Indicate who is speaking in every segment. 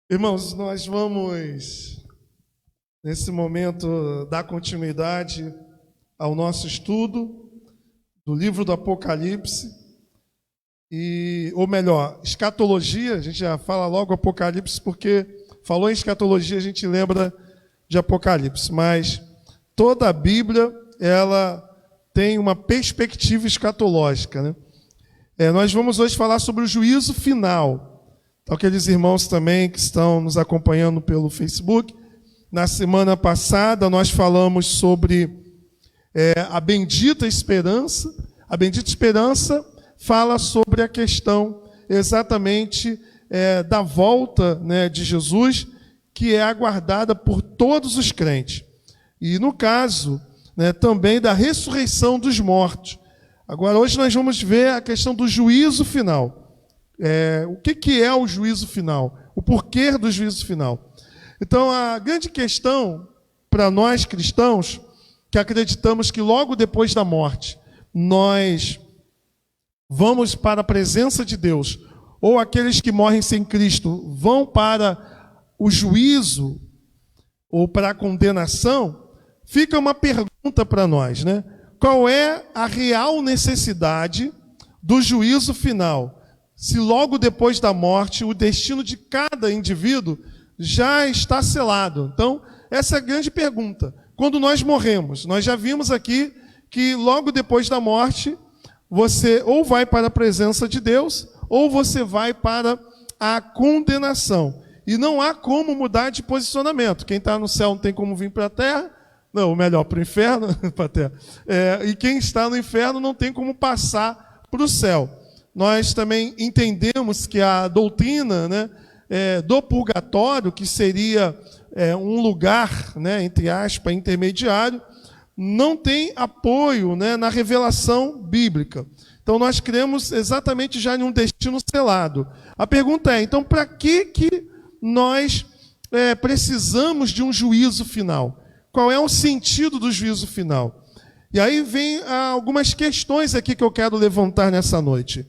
Speaker 1: Irmãos, nós vamos, nesse momento, dar continuidade ao nosso estudo do livro do Apocalipse, ou melhor, escatologia. A gente já fala logo Apocalipse, porque falou em escatologia, a gente lembra de Apocalipse, mas toda a Bíblia, ela tem uma perspectiva escatológica, né? Nós vamos hoje falar sobre o juízo final. Então, aqueles irmãos também que estão nos acompanhando pelo Facebook, na semana passada nós falamos sobre a bendita esperança. A bendita esperança fala sobre a questão exatamente da volta, né, de Jesus, que é aguardada por todos os crentes. E no caso, né, também da ressurreição dos mortos. Agora, hoje nós vamos ver a questão do juízo final. O que é o juízo final? O porquê do juízo final? Então, a grande questão para nós cristãos, que acreditamos que logo depois da morte, nós vamos para a presença de Deus, ou aqueles que morrem sem Cristo vão para o juízo, ou para a condenação, fica uma pergunta para nós, né? Qual é a real necessidade do juízo final? Se logo depois da morte o destino de cada indivíduo já está selado. Então, essa é a grande pergunta. Quando nós morremos, nós já vimos aqui que logo depois da morte, você ou vai para a presença de Deus, ou você vai para a condenação. E não há como mudar de posicionamento. Quem está no céu não tem como vir para a terra, não, ou melhor, para o inferno, para a terra. E quem está no inferno não tem como passar para o céu. Nós também entendemos que a doutrina, né, do purgatório, que seria um lugar, né, entre aspas, intermediário, não tem apoio, né, na revelação bíblica. Então nós cremos exatamente já em um destino selado. A pergunta é, então, para que nós precisamos de um juízo final? Qual é o sentido do juízo final? E aí vem algumas questões aqui que eu quero levantar nessa noite.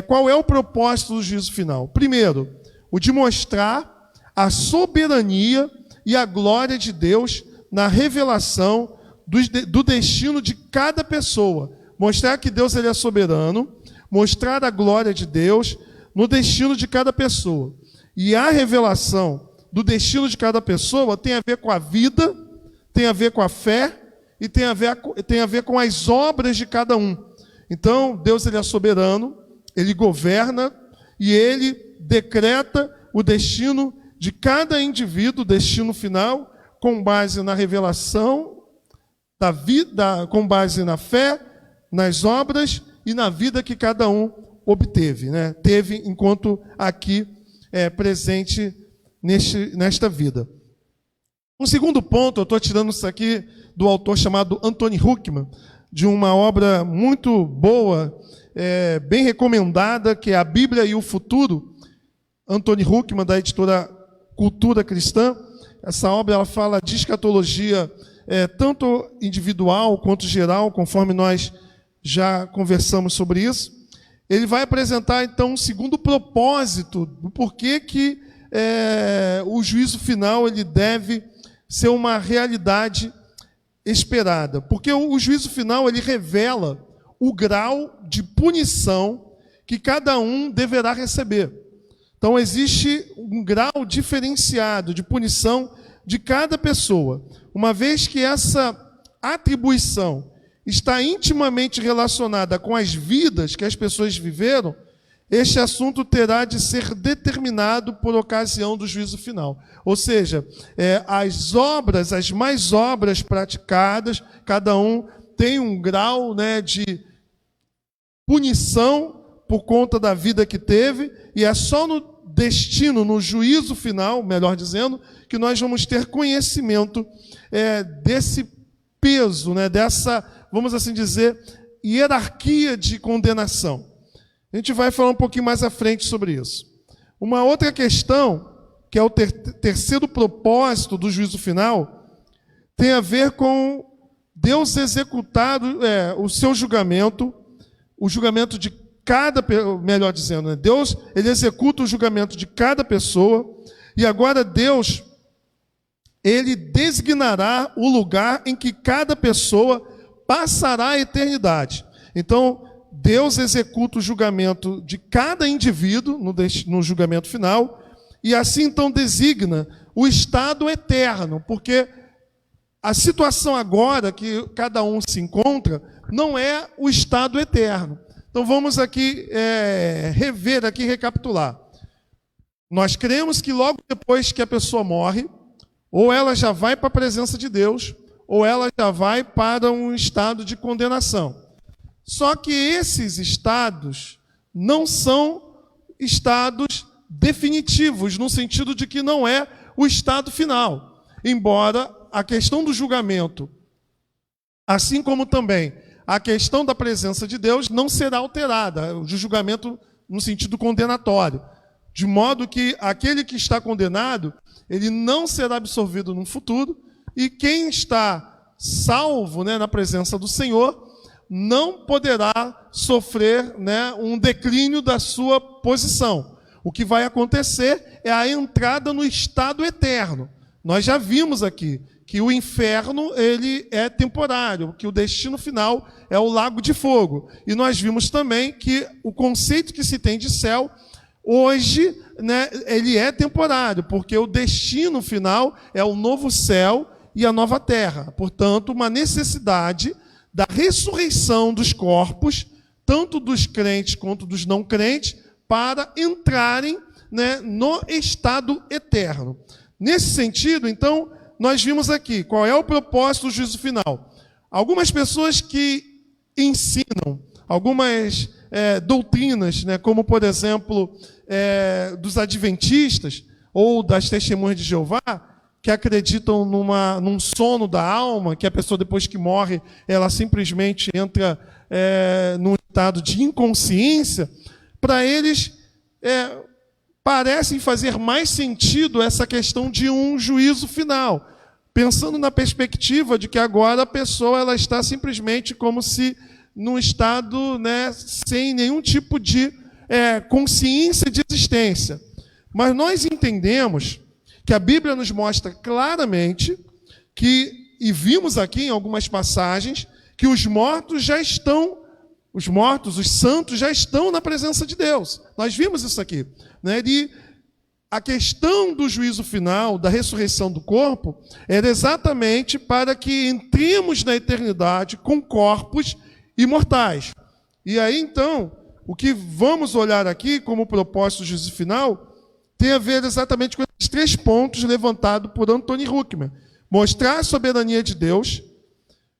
Speaker 1: Qual é o propósito do juízo final? Primeiro, o de mostrar a soberania e a glória de Deus na revelação do destino de cada pessoa. Mostrar que Deus ele é soberano, mostrar a glória de Deus no destino de cada pessoa. E a revelação do destino de cada pessoa tem a ver com a vida, tem a ver com a fé e tem a ver com as obras de cada um. Então, Deus ele é soberano, ele governa e ele decreta o destino de cada indivíduo, o destino final, com base na revelação da vida, com base na fé, nas obras e na vida que cada um obteve, né? Teve enquanto aqui presente nesta vida. Um segundo ponto, eu estou tirando isso aqui do autor chamado Anthony Huckman, de uma obra muito boa, bem recomendada, que é A Bíblia e o Futuro. Anthony Huckman, da editora Cultura Cristã. Essa obra ela fala de escatologia tanto individual quanto geral, conforme nós já conversamos sobre isso. Ele vai apresentar, então, um segundo propósito do porquê que o juízo final ele deve ser uma realidade esperada. Porque o juízo final ele revela o grau de punição que cada um deverá receber. Então, existe um grau diferenciado de punição de cada pessoa. Uma vez que essa atribuição está intimamente relacionada com as vidas que as pessoas viveram, este assunto terá de ser determinado por ocasião do juízo final. Ou seja, as mais obras praticadas, cada um tem um grau, né, de punição por conta da vida que teve, e é só no destino, no juízo final, melhor dizendo, que nós vamos ter conhecimento desse peso, né, dessa, vamos assim dizer, hierarquia de condenação. A gente vai falar um pouquinho mais à frente sobre isso. Uma outra questão, que é o terceiro propósito do juízo final, tem a ver com Deus executar o seu julgamento, o julgamento de cada, melhor dizendo, né? Deus ele executa o julgamento de cada pessoa E agora Deus, ele designará o lugar em que cada pessoa passará a eternidade. Então, Deus executa o julgamento de cada indivíduo no julgamento final, e assim então designa o estado eterno, porque a situação agora que cada um se encontra não é o estado eterno. Então vamos aqui rever, aqui recapitular. Nós cremos que logo depois que a pessoa morre, ou ela já vai para a presença de Deus, ou ela já vai para um estado de condenação. Só que esses estados não são estados definitivos, no sentido de que não é o estado final. Embora a questão do julgamento, assim como também a questão da presença de Deus, não será alterada, o julgamento no sentido condenatório. De modo que aquele que está condenado, ele não será absorvido no futuro, e quem está salvo, na presença do Senhor, não poderá sofrer, um declínio da sua posição. O que vai acontecer é a entrada no estado eterno. Nós já vimos aqui que o inferno ele é temporário, que o destino final é o lago de fogo. E nós vimos também que o conceito que se tem de céu, hoje, ele é temporário, porque o destino final é o novo céu e a nova terra. Portanto, uma necessidade da ressurreição dos corpos, tanto dos crentes quanto dos não crentes, para entrarem, no estado eterno. Nesse sentido, então, nós vimos aqui qual é o propósito do juízo final. Algumas pessoas que ensinam algumas doutrinas, como, por exemplo, dos adventistas ou das testemunhas de Jeová, que acreditam num sono da alma, que a pessoa, depois que morre, ela simplesmente entra num estado de inconsciência. Para eles, parecem fazer mais sentido essa questão de um juízo final, pensando na perspectiva de que agora a pessoa ela está simplesmente como se num estado, sem nenhum tipo de consciência de existência. Mas nós entendemos que a Bíblia nos mostra claramente e vimos aqui em algumas passagens, que os mortos, os santos já estão na presença de Deus. Nós vimos isso aqui. E a questão do juízo final, da ressurreição do corpo, era exatamente para que entremos na eternidade com corpos imortais. E aí, então, o que vamos olhar aqui como propósito do juízo final tem a ver exatamente com esses 3 pontos levantados por Anthony Huckman. Mostrar a soberania de Deus,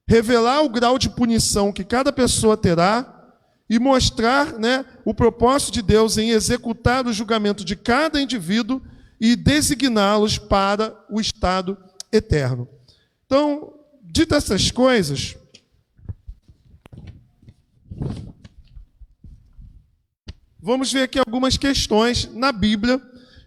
Speaker 1: revelar o grau de punição que cada pessoa terá e mostrar, o propósito de Deus em executar o julgamento de cada indivíduo e designá-los para o estado eterno. Então, dito essas coisas, vamos ver aqui algumas questões na Bíblia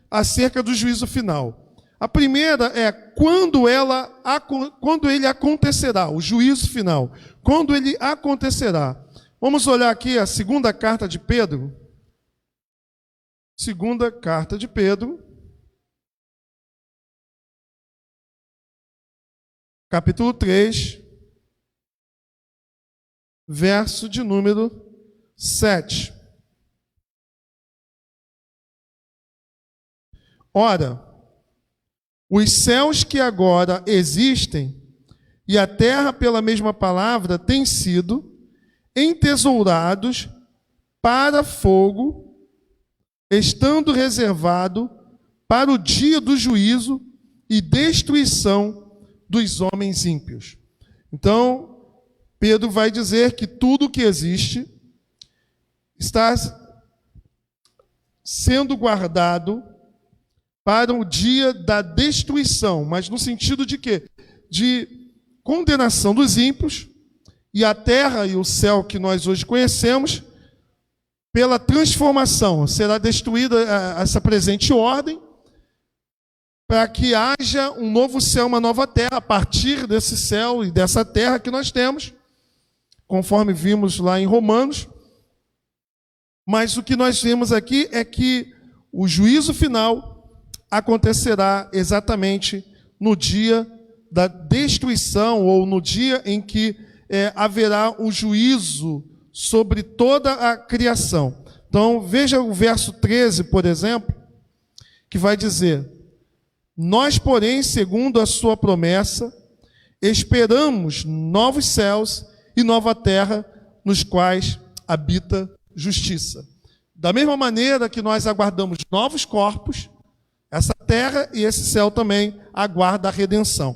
Speaker 1: acerca do juízo final. A primeira é quando ele acontecerá, o juízo final. Quando ele acontecerá. Vamos olhar aqui a segunda carta de Pedro. Segunda carta de Pedro. Capítulo 3. Verso de número 7. Ora, os céus que agora existem e a terra, pela mesma palavra, têm sido entesourados para fogo, estando reservado para o dia do juízo e destruição dos homens ímpios. Então, Pedro vai dizer que tudo que existe está sendo guardado para o dia da destruição, mas no sentido de quê? De condenação dos ímpios, e a terra e o céu que nós hoje conhecemos, pela transformação, será destruída essa presente ordem, para que haja um novo céu, uma nova terra, a partir desse céu e dessa terra que nós temos, conforme vimos lá em Romanos. Mas o que nós vemos aqui é que o juízo final acontecerá exatamente no dia da destruição, ou no dia em que haverá o juízo sobre toda a criação. Então, veja o verso 13, por exemplo, que vai dizer: nós, porém, segundo a sua promessa, esperamos novos céus e nova terra, nos quais habita justiça. Da mesma maneira que nós aguardamos novos corpos, essa terra e esse céu também aguardam a redenção,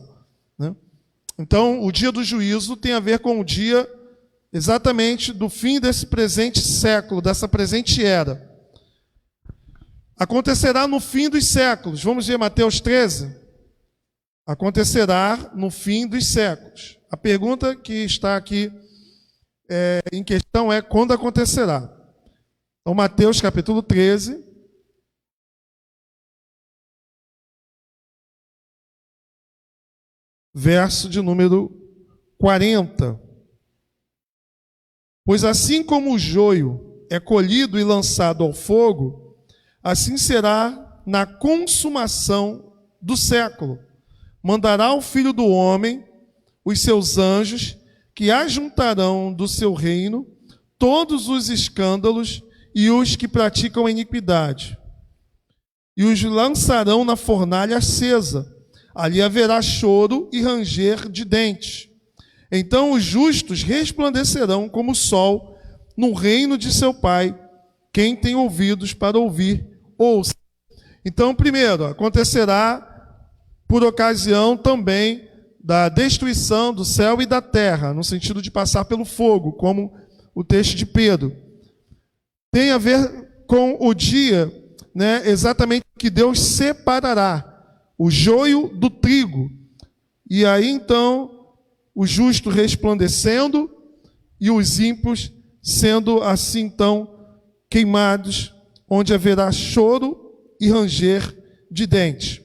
Speaker 1: né? Então, o dia do juízo tem a ver com o dia exatamente do fim desse presente século, dessa presente era. Acontecerá no fim dos séculos. Vamos ver Mateus 13? Acontecerá no fim dos séculos. A pergunta que está aqui em questão é: quando acontecerá? Então, Mateus capítulo 13, verso de número 40. Pois assim como o joio é colhido e lançado ao fogo, assim será na consumação do século. Mandará o Filho do Homem os seus anjos, que ajuntarão do seu reino todos os escândalos e os que praticam a iniquidade, e os lançarão na fornalha acesa. Ali haverá choro e ranger de dentes. Então os justos resplandecerão como o sol no reino de seu Pai. Quem tem ouvidos para ouvir, ouça. Então, primeiro, acontecerá por ocasião também da destruição do céu e da terra, no sentido de passar pelo fogo, como o texto de Pedro. Tem a ver com o dia, né, exatamente que Deus separará o joio do trigo. E aí, então, o justo resplandecendo e os ímpios sendo assim, então, queimados, onde haverá choro e ranger de dentes.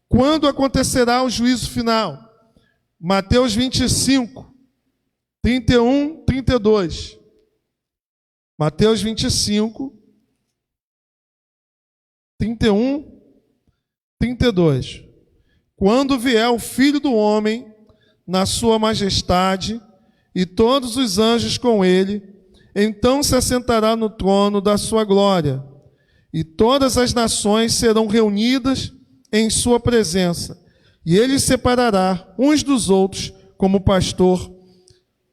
Speaker 1: Quando acontecerá o juízo final? Mateus 25, 31, 32. Mateus 25, 31, 32. Quando vier o Filho do Homem na sua majestade e todos os anjos com ele, então se assentará no trono da sua glória, e todas as nações serão reunidas em sua presença, e ele separará uns dos outros, como o pastor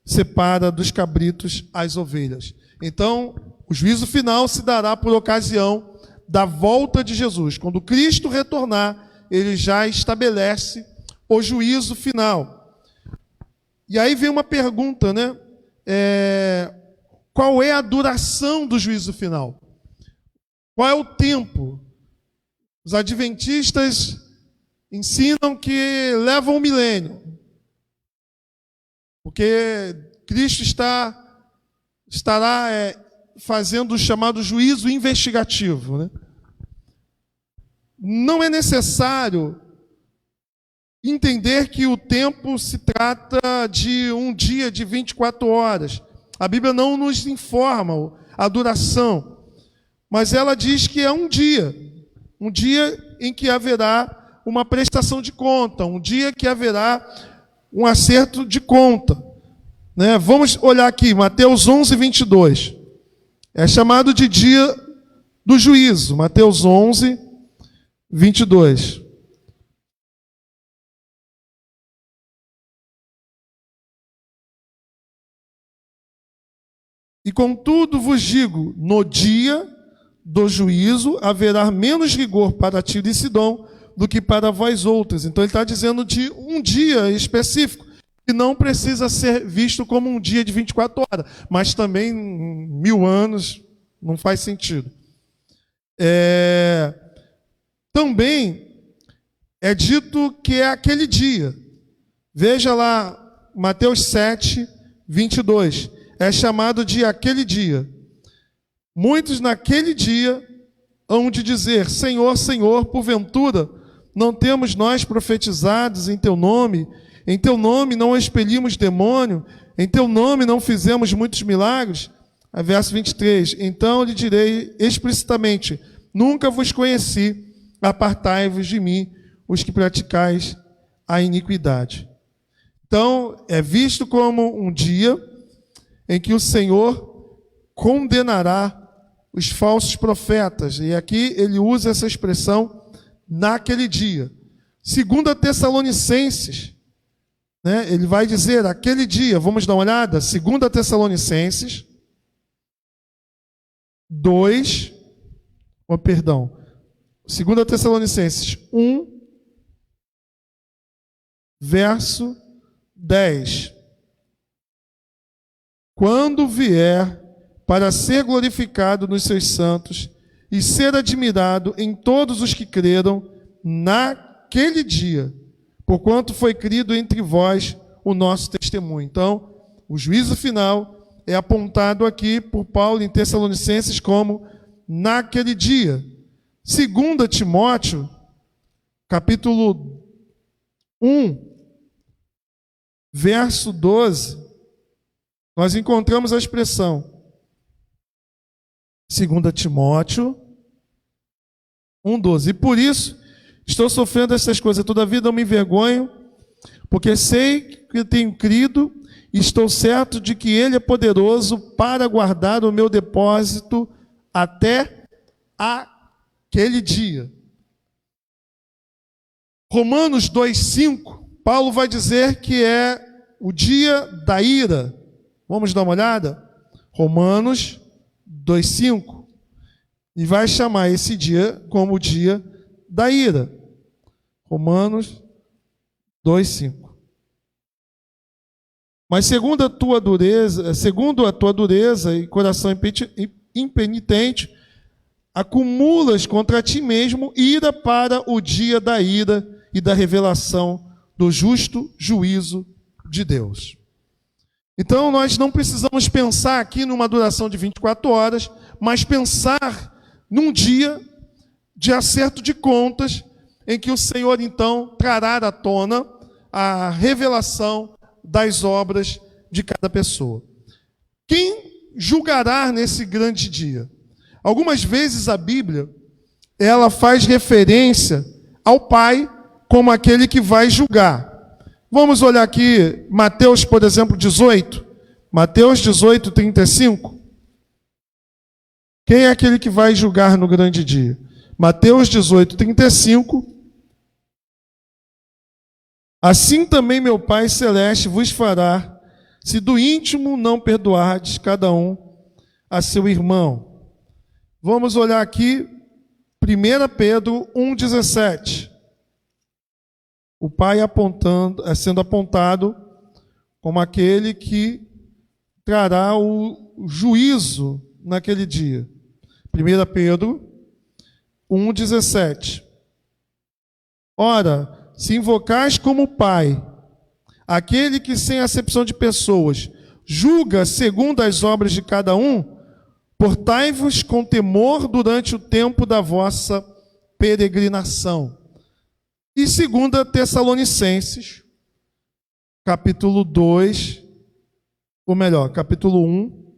Speaker 1: separa dos cabritos as ovelhas. Então, o juízo final se dará por ocasião da volta de Jesus. Quando Cristo retornar, ele já estabelece o juízo final. E aí vem uma pergunta, né? Qual é a duração do juízo final? Qual é o tempo? Os adventistas ensinam que leva um milênio, porque Cristo estará fazendo o chamado juízo investigativo, né? Não é necessário entender que o tempo se trata de um dia de 24 horas. A Bíblia não nos informa a duração, mas ela diz que é um dia em que haverá uma prestação de conta, um dia que haverá um acerto de conta, né? Vamos olhar aqui, Mateus 11, 22. É chamado de dia do juízo, Mateus 11, 22. E contudo vos digo, no dia do juízo haverá menos rigor para Tiro e Sidom do que para vós outros. Então ele está dizendo de um dia específico, que não precisa ser visto como um dia de 24 horas, mas também 1000 anos não faz sentido. Também é dito que é aquele dia. Veja lá, Mateus 7, 22. É chamado de aquele dia. Muitos naquele dia hão de dizer: Senhor, Senhor, porventura não temos nós profetizados em teu nome não expelimos demônio, em teu nome não fizemos muitos milagres? Verso 23. Então lhe direi explicitamente: nunca vos conheci, apartai-vos de mim, os que praticais a iniquidade. Então, é visto como um dia em que o Senhor condenará os falsos profetas. E aqui ele usa essa expressão, naquele dia. 2 Tessalonicenses, né? Ele vai dizer, aquele dia, vamos dar uma olhada, 2 Tessalonicenses 2 Tessalonicenses 1, verso 10. Quando vier para ser glorificado nos seus santos e ser admirado em todos os que creram naquele dia, porquanto foi crido entre vós o nosso testemunho. Então, o juízo final é apontado aqui por Paulo em Tessalonicenses como naquele dia. 2 Timóteo, capítulo 1, verso 12, nós encontramos a expressão 2 Timóteo 1,12. E por isso estou sofrendo essas coisas, todavia não me envergonho, porque sei que tenho crido e estou certo de que Ele é poderoso para guardar o meu depósito até aquele dia. Romanos 2,5, Paulo vai dizer que é o dia da ira. Vamos dar uma olhada? Romanos 2,5. E vai chamar esse dia como o dia da ira. Romanos 2,5. Mas segundo a tua dureza e coração impenitente, acumulas contra ti mesmo ira para o dia da ira e da revelação do justo juízo de Deus. Então, nós não precisamos pensar aqui numa duração de 24 horas, mas pensar num dia de acerto de contas, em que o Senhor, então, trará à tona a revelação das obras de cada pessoa. Quem julgará nesse grande dia? Algumas vezes a Bíblia, ela faz referência ao Pai como aquele que vai julgar. Vamos olhar aqui, Mateus, por exemplo, 18. Mateus 18, 35. Quem é aquele que vai julgar no grande dia? Mateus 18, 35. Assim também meu Pai Celeste vos fará, se do íntimo não perdoardes cada um a seu irmão. Vamos olhar aqui, 1 Pedro 1,17. O Pai sendo apontado como aquele que trará o juízo naquele dia. 1 Pedro 1,17. Ora, se invocais como Pai, aquele que sem acepção de pessoas julga segundo as obras de cada um, portai-vos com temor durante o tempo da vossa peregrinação. E 2 Tessalonicenses, capítulo 2, ou melhor, capítulo 1,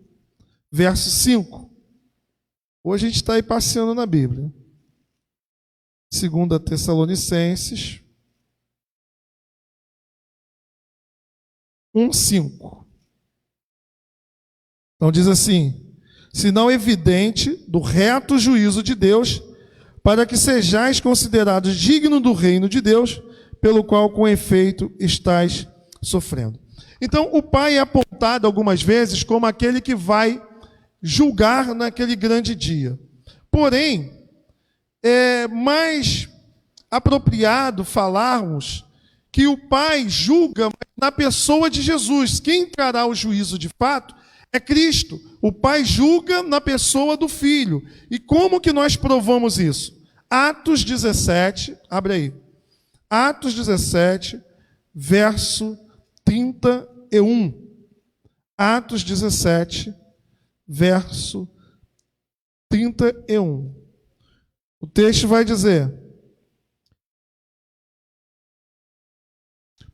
Speaker 1: verso 5. Hoje a gente está aí passeando na Bíblia. 2 Tessalonicenses 1:5. Então diz assim: senão evidente do reto juízo de Deus, para que sejais considerados dignos do reino de Deus, pelo qual com efeito estais sofrendo. Então o Pai é apontado algumas vezes como aquele que vai julgar naquele grande dia. Porém, é mais apropriado falarmos que o Pai julga na pessoa de Jesus. Quem trará o juízo de fato é Cristo. O Pai julga na pessoa do Filho. E como que nós provamos isso? Atos 17, abre aí. Atos 17, verso 31. Atos 17, verso 31. O texto vai dizer: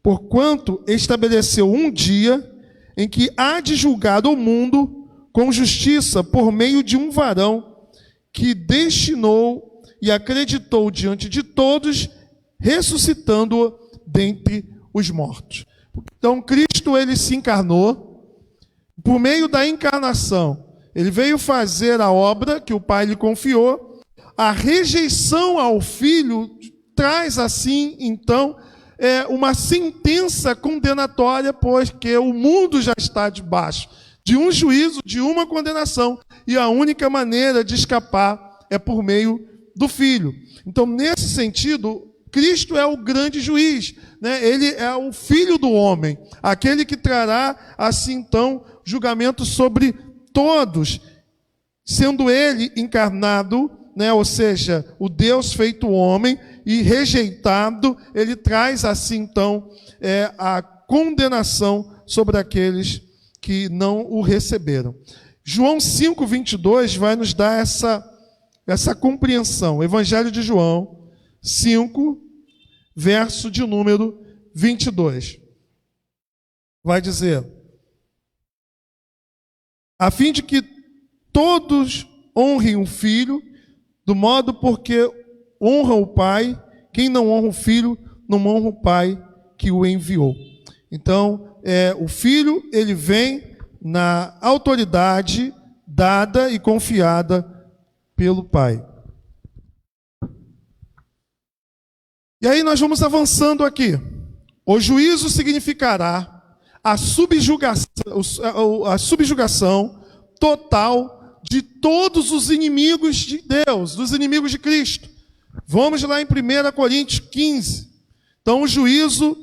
Speaker 1: porquanto estabeleceu um dia em que há de julgar o mundo com justiça por meio de um varão, que destinou e acreditou diante de todos, ressuscitando-o dentre os mortos. Então, Cristo, ele se encarnou, por meio da encarnação, ele veio fazer a obra que o Pai lhe confiou. A rejeição ao Filho traz, assim, então, uma sentença condenatória, pois que o mundo já está debaixo de um juízo, de uma condenação, e a única maneira de escapar é por meio do Filho. Então, nesse sentido, Cristo é o grande juiz, né? Ele é o Filho do homem, aquele que trará, assim, então, julgamento sobre todos, sendo ele encarnado, né? Ou seja, o Deus feito homem e rejeitado, ele traz assim então a condenação sobre aqueles que não o receberam. João 5:22 vai nos dar essa compreensão. Evangelho de João 5, verso de número 22. Vai dizer: a fim de que todos honrem o Filho, do modo porque honra o Pai, quem não honra o Filho, não honra o Pai que o enviou. Então, o Filho, ele vem na autoridade dada e confiada pelo Pai. E aí nós vamos avançando aqui. O juízo significará a subjugação total de todos os inimigos de Deus, dos inimigos de Cristo. Vamos lá em 1 Coríntios 15. Então, o juízo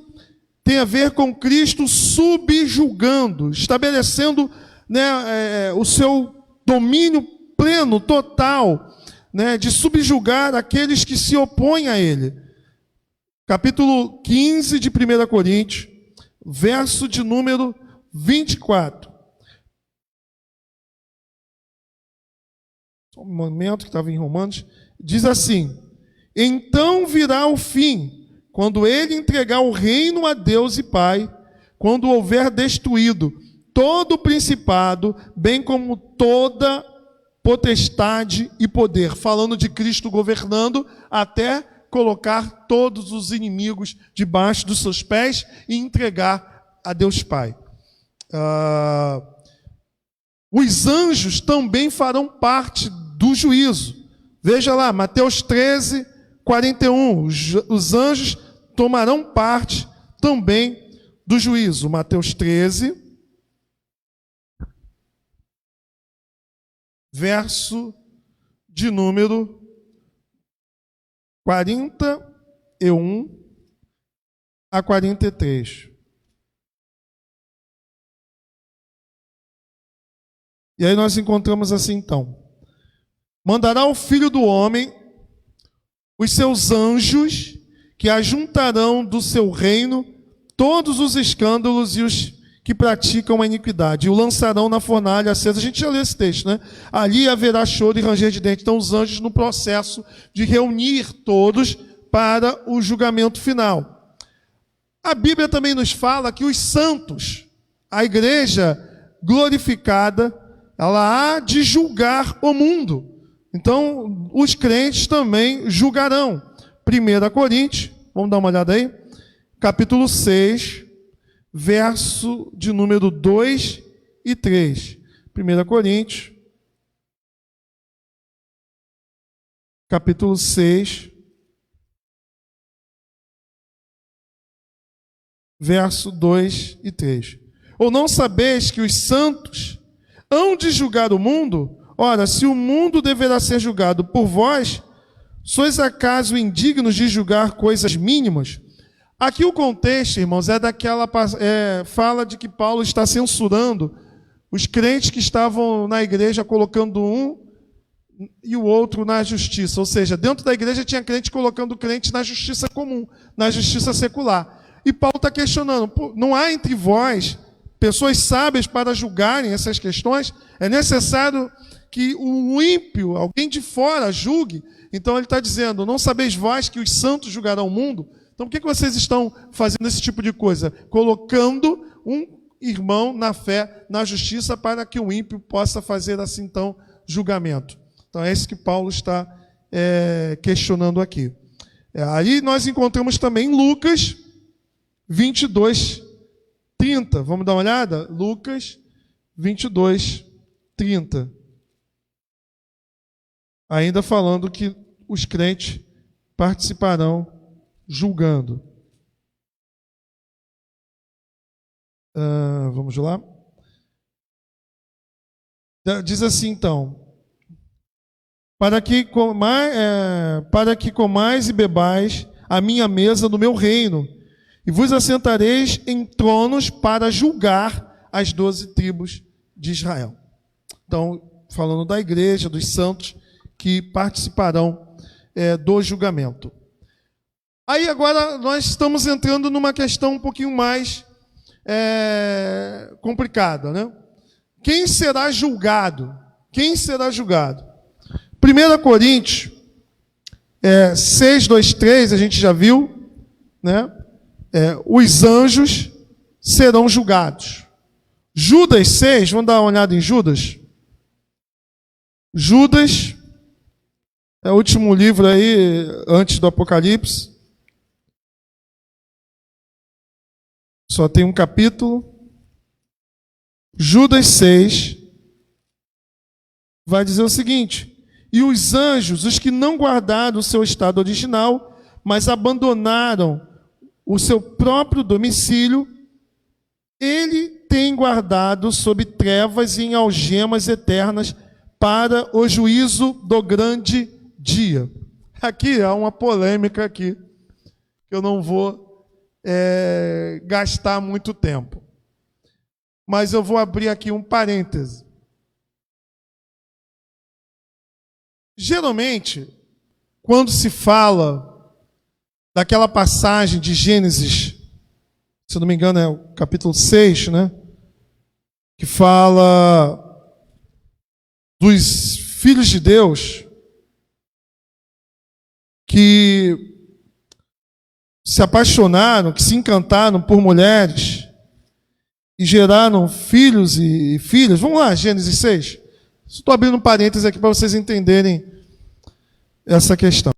Speaker 1: tem a ver com Cristo subjugando, estabelecendo, né, o seu domínio pleno, total, né, de subjugar aqueles que se opõem a Ele. Capítulo 15 de 1 Coríntios, verso de número 24. Só um momento que estava em Romanos. Diz assim: então virá o fim, quando ele entregar o reino a Deus e Pai, quando houver destruído todo o principado, bem como toda potestade e poder. Falando de Cristo governando até colocar todos os inimigos debaixo dos seus pés e entregar a Deus Pai. Os anjos também farão parte do juízo. Veja lá, Mateus 13, 41. Os anjos tomarão parte também do juízo. Mateus 13, verso de número 41 a 43. E aí nós encontramos assim então: mandará o Filho do Homem os seus anjos, que ajuntarão do seu reino todos os escândalos e os que praticam a iniquidade, e o lançarão na fornalha acesa. A gente já leu esse texto, né? Ali haverá choro e ranger de dentes. Então, os anjos no processo de reunir todos para o julgamento final. A Bíblia também nos fala que os santos, a igreja glorificada, ela há de julgar o mundo. Então, os crentes também julgarão. 1 Coríntios, vamos dar uma olhada aí, capítulo 6, verso de número 2 e 3. 1 Coríntios, capítulo 6, verso 2 e 3. Ou não sabeis que os santos hão de julgar o mundo? Ora, se o mundo deverá ser julgado por vós, sois acaso indignos de julgar coisas mínimas? Aqui o contexto, irmãos, é daquela fala de que Paulo está censurando os crentes que estavam na igreja, colocando um e o outro na justiça. Ou seja, dentro da igreja tinha crente colocando crente na justiça comum, na justiça secular. E Paulo está questionando: não há entre vós pessoas sábias para julgarem essas questões? É necessário que o ímpio, alguém de fora, julgue. Então ele está dizendo: não sabeis vós que os santos julgarão o mundo? Então por que vocês estão fazendo esse tipo de coisa? Colocando um irmão na fé, na justiça, para que o ímpio possa fazer assim então julgamento. Então é isso que Paulo está questionando aqui. Aí nós encontramos também Lucas 22, 30. Vamos dar uma olhada? Lucas 22, 30. Ainda falando que os crentes participarão julgando. Vamos lá. Diz assim então: para que comais e bebais a minha mesa no meu reino, e vos assentareis em tronos para julgar as 12 tribos de Israel. Então, falando da igreja, dos santos que participarão do julgamento. Aí agora nós estamos entrando numa questão um pouquinho mais complicada, né? Quem será julgado? Quem será julgado? 1 Coríntios 6, 2, 3, a gente já viu, né? Os anjos serão julgados. Judas 6, vamos dar uma olhada em Judas? Judas é o último livro aí, antes do Apocalipse. Só tem um capítulo. Judas 6 vai dizer o seguinte: e os anjos, os que não guardaram o seu estado original, mas abandonaram o seu próprio domicílio, ele tem guardado sob trevas e em algemas eternas para o juízo do grande dia. Aqui há uma polêmica aqui, que eu não vou gastar muito tempo. Mas eu vou abrir aqui um parêntese. Geralmente, quando se fala daquela passagem de Gênesis, se eu não me engano é o capítulo 6, né? Que fala dos filhos de Deus que se apaixonaram, que se encantaram por mulheres e geraram filhos e filhas. Vamos lá, Gênesis 6. Estou abrindo um parênteses aqui para vocês entenderem essa questão.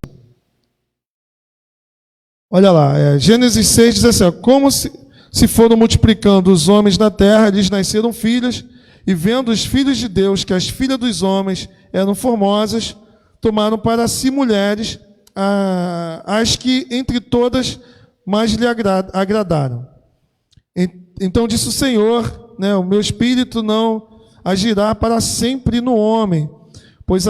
Speaker 1: Olha lá, Gênesis 6 diz assim: como se foram multiplicando os homens na terra, lhes nasceram filhas, e vendo os filhos de Deus que as filhas dos homens eram formosas, tomaram para si mulheres, as que entre todas mais lhe agradaram. Então disse o Senhor, né, o meu espírito não agirá para sempre no homem, pois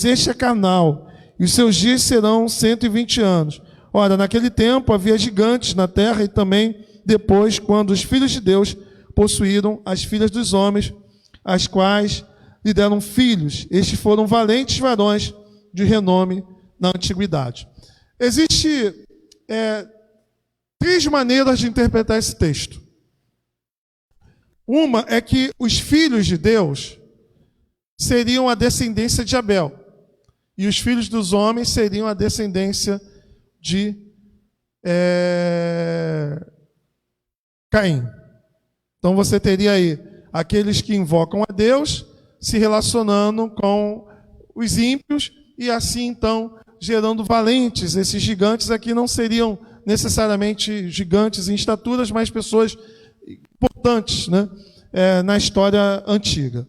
Speaker 1: este é carnal, e os seus dias serão 120 anos. Ora, naquele tempo havia gigantes na terra, e também depois, quando os filhos de Deus possuíram as filhas dos homens, as quais lhe deram filhos. Estes foram valentes varões de renome na antiguidade. Existem 3 maneiras de interpretar esse texto. Uma é que os filhos de Deus seriam a descendência de Abel, e os filhos dos homens seriam a descendência de Caim. Então você teria aí aqueles que invocam a Deus se relacionando com os ímpios, e assim então gerando valentes. Esses gigantes aqui não seriam necessariamente gigantes em estaturas, mas pessoas importantes, né, na história antiga.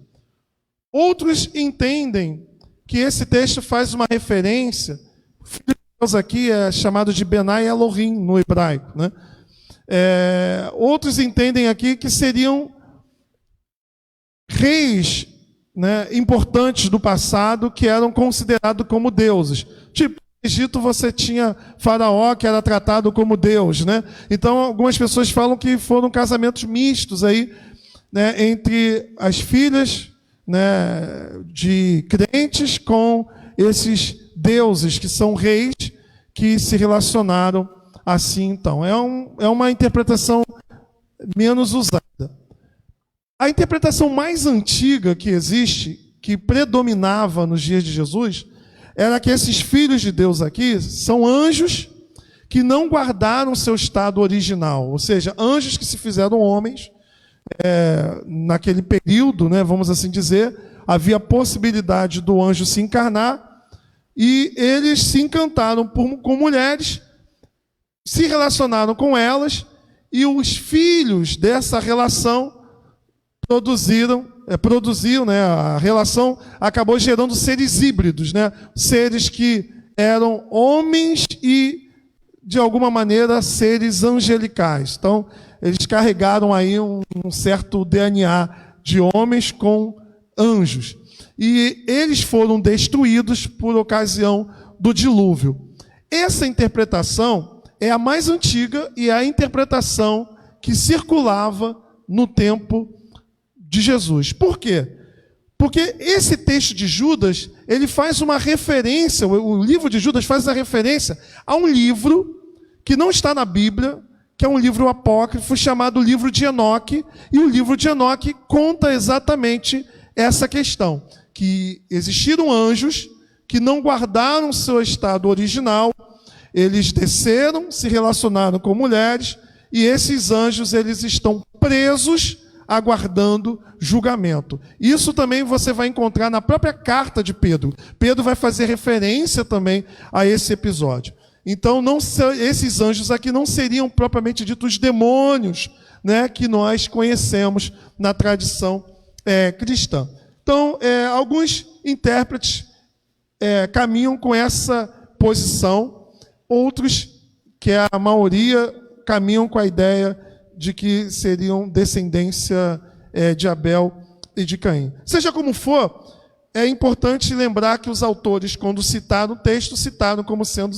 Speaker 1: Outros entendem que esse texto faz uma referência, o filho de Deus aqui é chamado de Benai Elohim no hebraico, né? Outros entendem aqui que seriam reis, né, importantes do passado que eram considerados como deuses. Tipo, no Egito você tinha Faraó, que era tratado como Deus, né? Então algumas pessoas falam que foram casamentos mistos aí, né, entre as filhas, né, de crentes com esses deuses que são reis que se relacionaram assim. Então é uma interpretação menos usada. A interpretação mais antiga que existe, que predominava nos dias de Jesus, era que esses filhos de Deus aqui são anjos que não guardaram seu estado original, ou seja, anjos que se fizeram homens naquele período, né, vamos assim dizer, havia possibilidade do anjo se encarnar, e eles se encantaram com mulheres, se relacionaram com elas, e os filhos dessa relação produziram, né, a relação acabou gerando seres híbridos, né, seres que eram homens e, de alguma maneira, seres angelicais. Então, eles carregaram aí um certo DNA de homens com anjos. E eles foram destruídos por ocasião do dilúvio. Essa interpretação é a mais antiga e é a interpretação que circulava no tempo de Jesus. Por quê? Porque esse texto de Judas, ele faz uma referência, o livro de Judas faz uma referência a um livro que não está na Bíblia, que é um livro apócrifo chamado Livro de Enoque, e o livro de Enoque conta exatamente essa questão, que existiram anjos que não guardaram seu estado original, eles desceram, se relacionaram com mulheres, e esses anjos eles estão presos, aguardando julgamento. Isso também você vai encontrar na própria carta de Pedro. Pedro vai fazer referência também a esse episódio. Então, esses anjos aqui não seriam propriamente ditos demônios, né, que nós conhecemos na tradição cristã. Então, alguns intérpretes caminham com essa posição, outros, que é a maioria, caminham com a ideia de que seriam descendência de Abel e de Caim. Seja como for, é importante lembrar que os autores, quando citaram o texto, citaram como sendo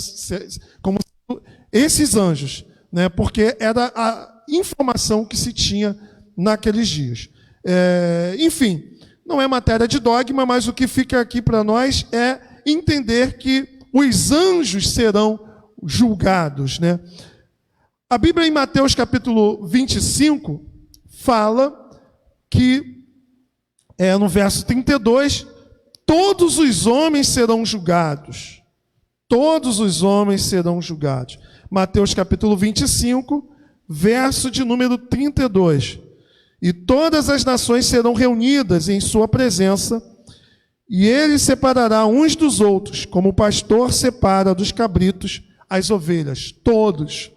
Speaker 1: esses anjos, né? Porque era a informação que se tinha naqueles dias. Enfim, não é matéria de dogma, mas o que fica aqui para nós é entender que os anjos serão julgados, né? A Bíblia, em Mateus capítulo 25, fala que, no verso 32, todos os homens serão julgados. Todos os homens serão julgados. Mateus capítulo 25, verso de número 32. E todas as nações serão reunidas em sua presença, e ele separará uns dos outros, como o pastor separa dos cabritos as ovelhas. Todos.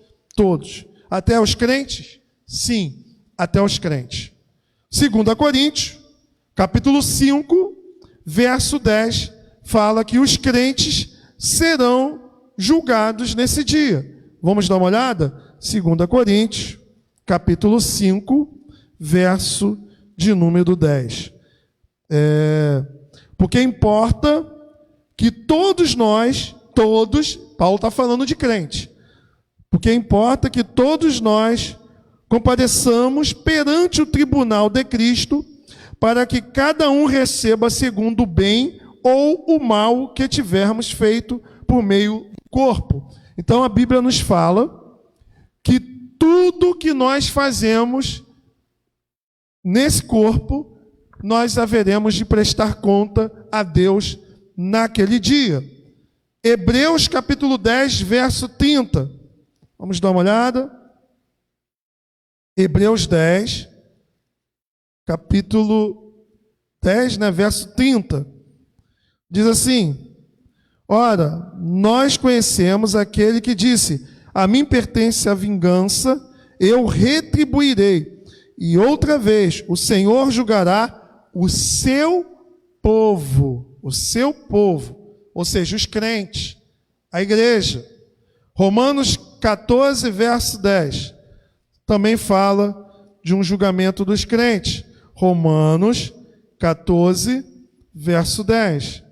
Speaker 1: Até os crentes? Sim, até os crentes. 2 Coríntios, capítulo 5, verso 10, fala que os crentes serão julgados nesse dia. Vamos dar uma olhada? 2 Coríntios, capítulo 5, verso de número 10. Porque importa que todos nós, Paulo está falando de crente, porque importa que todos nós compareçamos perante o tribunal de Cristo, para que cada um receba segundo o bem ou o mal que tivermos feito por meio do corpo. Então a Bíblia nos fala que tudo que nós fazemos nesse corpo, nós haveremos de prestar conta a Deus naquele dia. Hebreus capítulo 10, verso 30. Vamos dar uma olhada. Hebreus 10, capítulo 10, né, verso 30. Diz assim: ora, nós conhecemos aquele que disse: a mim pertence a vingança, eu retribuirei. E outra vez, o Senhor julgará o seu povo, ou seja, os crentes, a igreja. Romanos 14, verso 10, também fala de um julgamento dos crentes. Romanos 14, verso 10.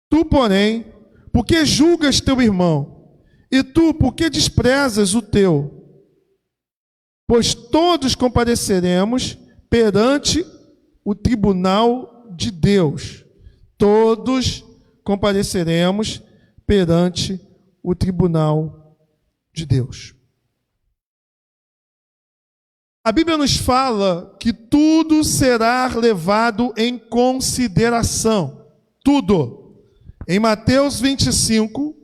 Speaker 1: Tu, porém, por que julgas teu irmão? E tu, por que desprezas o teu? Pois todos compareceremos perante o tribunal de Deus. Todos compareceremos perante o tribunal de Deus. A Bíblia nos fala que tudo será levado em consideração. Tudo. Em Mateus 25,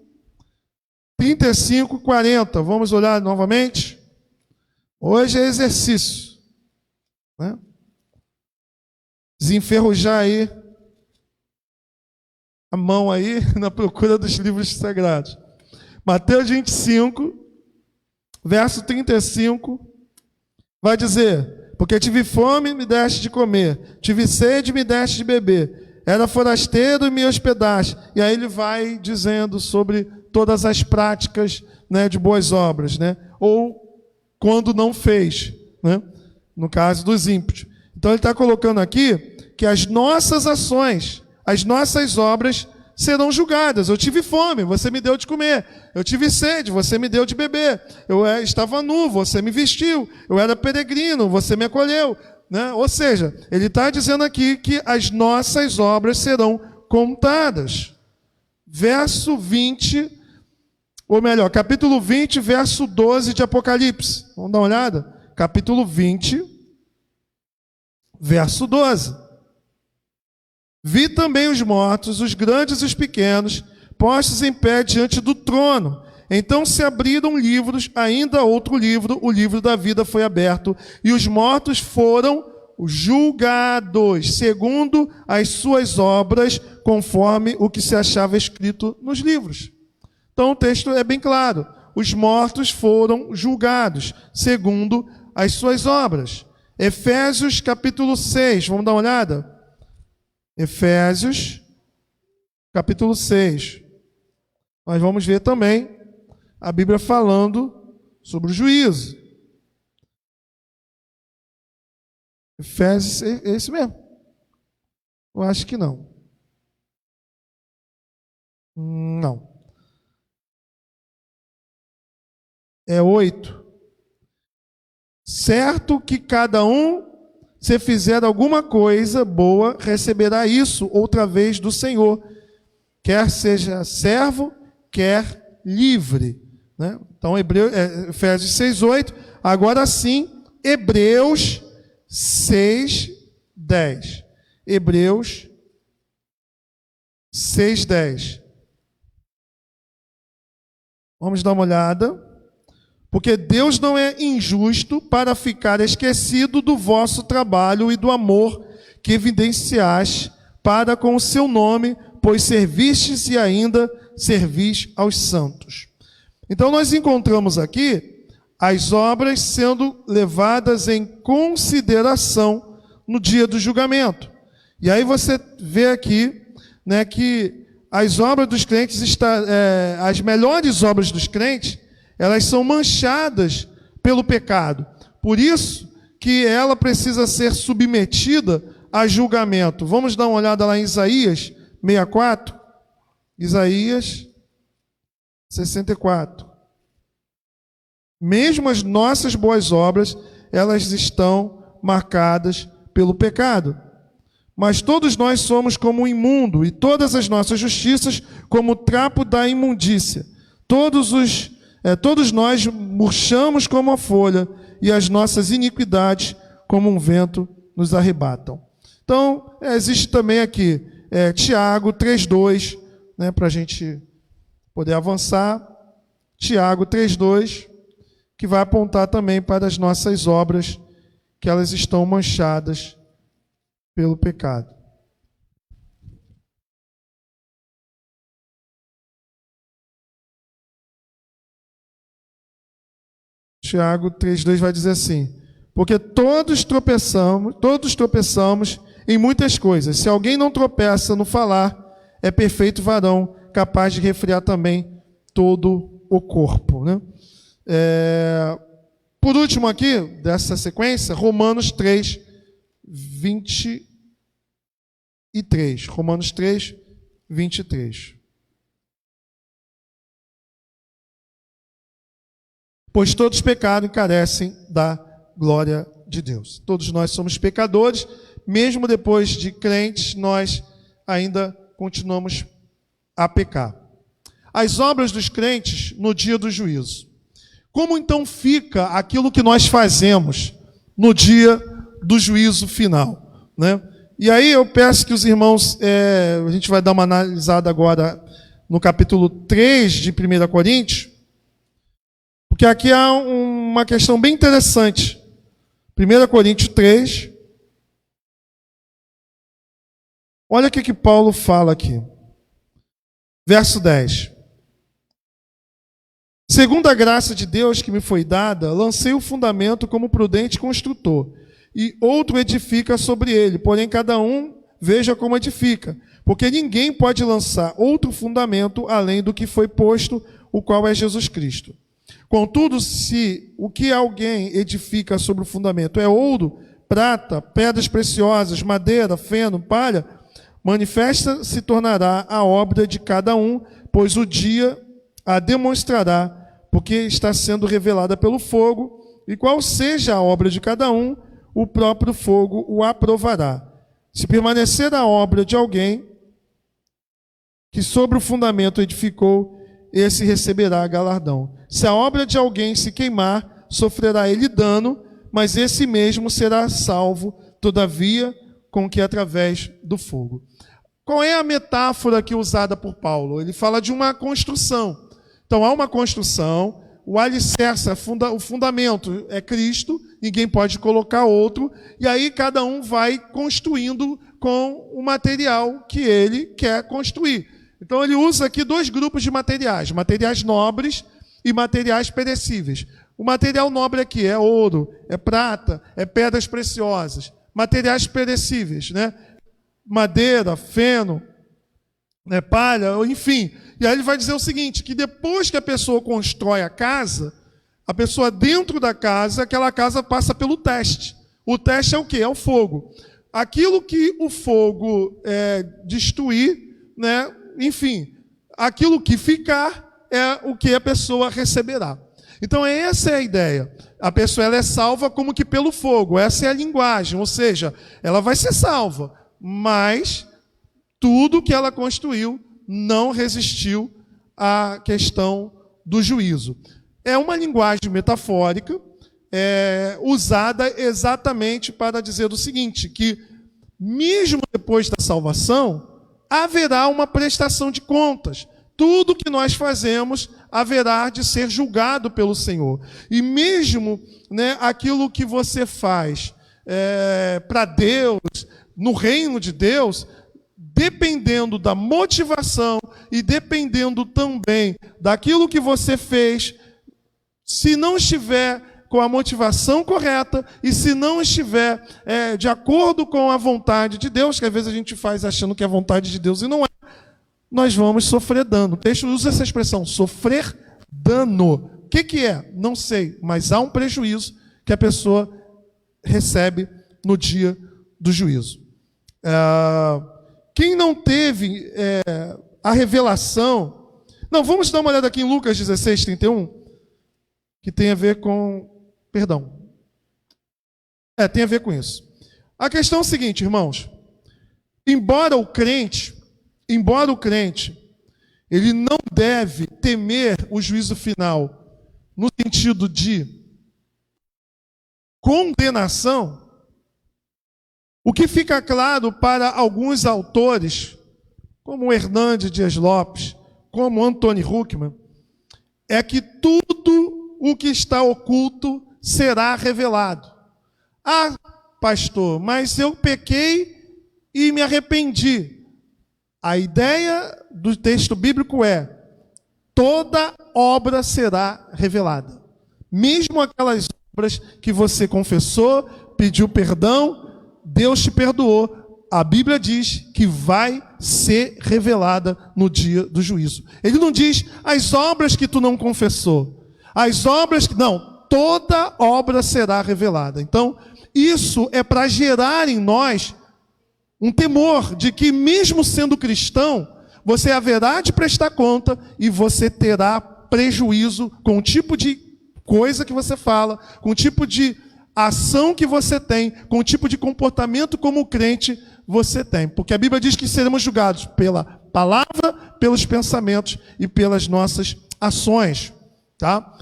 Speaker 1: 35, 40. Vamos olhar novamente? Hoje é exercício, né? desenferrujar aí a mão aí na procura dos livros sagrados. Mateus 25, verso 35, vai dizer: porque tive fome, me deste de comer, tive sede, me deste de beber, era forasteiro e me hospedaste. E aí ele vai dizendo sobre todas as práticas, né, de boas obras, né? Ou quando não fez, né? No caso dos ímpios. Então ele está colocando aqui que as nossas ações, as nossas obras serão julgadas. Eu tive fome, você me deu de comer. Eu tive sede, você me deu de beber. Eu estava nu, você me vestiu. Eu era peregrino, você me acolheu. Né? Ou seja, ele está dizendo aqui que as nossas obras serão contadas. Verso 20, ou melhor, capítulo 20, verso 12 de Apocalipse. Vamos dar uma olhada? Capítulo 20, verso 12. Vi também os mortos, os grandes e os pequenos, postos em pé diante do trono. Então se abriram livros, ainda outro livro, o livro da vida foi aberto, e os mortos foram julgados, segundo as suas obras, conforme o que se achava escrito nos livros. Então o texto é bem claro. Os mortos foram julgados, segundo as suas obras. Efésios capítulo 6, vamos dar uma olhada? Efésios, capítulo 6. Nós vamos ver também a Bíblia falando sobre o juízo. Efésios, é esse mesmo? Eu acho que não. Não. É 8. Certo que cada um, se fizer alguma coisa boa, receberá isso outra vez do Senhor, quer seja servo, quer livre. Né? Então, Efésios 6:8. Agora sim, Hebreus 6:10. Hebreus 6:10. Vamos dar uma olhada. Porque Deus não é injusto para ficar esquecido do vosso trabalho e do amor que evidenciaste para com o seu nome, pois servistes e ainda servis aos santos. Então nós encontramos aqui as obras sendo levadas em consideração no dia do julgamento. E aí você vê aqui, né, que as obras dos crentes, as melhores obras dos crentes, elas são manchadas pelo pecado. Por isso que ela precisa ser submetida a julgamento. Vamos dar uma olhada lá em Isaías 64. Isaías 64. Mesmo as nossas boas obras, elas estão marcadas pelo pecado. Mas todos nós somos como um imundo, e todas as nossas justiças como o trapo da imundícia. Todos nós murchamos como a folha, e as nossas iniquidades, como um vento, nos arrebatam. Então, existe também aqui Tiago 3:2, né, para a gente poder avançar. Tiago 3:2, que vai apontar também para as nossas obras, que elas estão manchadas pelo pecado. Tiago 3:2 vai dizer assim: porque todos tropeçamos em muitas coisas. Se alguém não tropeça no falar, é perfeito varão, capaz de refrear também todo o corpo. Né? Por último aqui, dessa sequência, Romanos 3:23. Romanos 3:23. Pois todos pecaram e carecem da glória de Deus. Todos nós somos pecadores, mesmo depois de crentes, nós ainda continuamos a pecar. As obras dos crentes no dia do juízo. Como então fica aquilo que nós fazemos no dia do juízo final? Né? E aí eu peço que os irmãos, a gente vai dar uma analisada agora no capítulo 3 de 1 Coríntios, porque aqui há uma questão bem interessante. 1 Coríntios 3, Olha o que Paulo fala aqui. Verso 10. Segundo a graça de Deus que me foi dada, lancei o fundamento como prudente construtor, e outro edifica sobre ele, porém cada um veja como edifica, porque ninguém pode lançar outro fundamento além do que foi posto, o qual é Jesus Cristo. Contudo, se o que alguém edifica sobre o fundamento é ouro, prata, pedras preciosas, madeira, feno, palha, manifesta se tornará a obra de cada um, pois o dia a demonstrará, porque está sendo revelada pelo fogo, e qual seja a obra de cada um, o próprio fogo o aprovará. Se permanecer a obra de alguém que sobre o fundamento edificou, esse receberá galardão. Se a obra de alguém se queimar, sofrerá ele dano, mas esse mesmo será salvo, todavia, com que através do fogo. Qual é a metáfora aqui usada por Paulo? Ele fala de uma construção. Então, há uma construção, o alicerce, o fundamento é Cristo, ninguém pode colocar outro, e aí cada um vai construindo com o material que ele quer construir. Então, ele usa aqui dois grupos de materiais, materiais nobres e materiais perecíveis. O material nobre aqui é ouro, é prata, é pedras preciosas. Materiais perecíveis, né? Madeira, feno, né? Palha, enfim. E aí ele vai dizer o seguinte, que depois que a pessoa constrói a casa, a pessoa dentro da casa, aquela casa passa pelo teste. O teste é o quê? É o fogo. Aquilo que o fogo destruir, né? Enfim, aquilo que ficar é o que a pessoa receberá. Então essa é a ideia. A pessoa ela é salva como que pelo fogo. Essa é a linguagem, ou seja, ela vai ser salva, mas tudo que ela construiu não resistiu à questão do juízo. É uma linguagem metafórica, usada exatamente para dizer o seguinte, que mesmo depois da salvação, haverá uma prestação de contas. Tudo que nós fazemos haverá de ser julgado pelo Senhor. E mesmo, né, aquilo que você faz para Deus, no reino de Deus, dependendo da motivação e dependendo também daquilo que você fez, se não estiver com a motivação correta e se não estiver de acordo com a vontade de Deus, que às vezes a gente faz achando que é a vontade de Deus e não é, nós vamos sofrer dano. O texto usa essa expressão, sofrer dano. O que é? Não sei, mas há um prejuízo que a pessoa recebe no dia do juízo. Quem não teve a revelação... Não, vamos dar uma olhada aqui em Lucas 16, 31, que tem a ver com... Perdão. Tem a ver com isso. A questão é o seguinte, irmãos. Embora o crente, ele não deve temer o juízo final, no sentido de condenação, o que fica claro para alguns autores, como Hernandes Dias Lopes, como Anthony Huckman, é que tudo o que está oculto será revelado. Ah, pastor, mas eu pequei e me arrependi. A ideia do texto bíblico é: toda obra será revelada. Mesmo aquelas obras que você confessou, pediu perdão, Deus te perdoou. A Bíblia diz que vai ser revelada no dia do juízo. Ele não diz as obras que tu não confessou. As obras que... Não, toda obra será revelada. Então, isso é para gerar em nós um temor de que, mesmo sendo cristão, você haverá de prestar conta e você terá prejuízo com o tipo de coisa que você fala, com o tipo de ação que você tem, com o tipo de comportamento como crente você tem. Porque a Bíblia diz que seremos julgados pela palavra, pelos pensamentos e pelas nossas ações. Tá?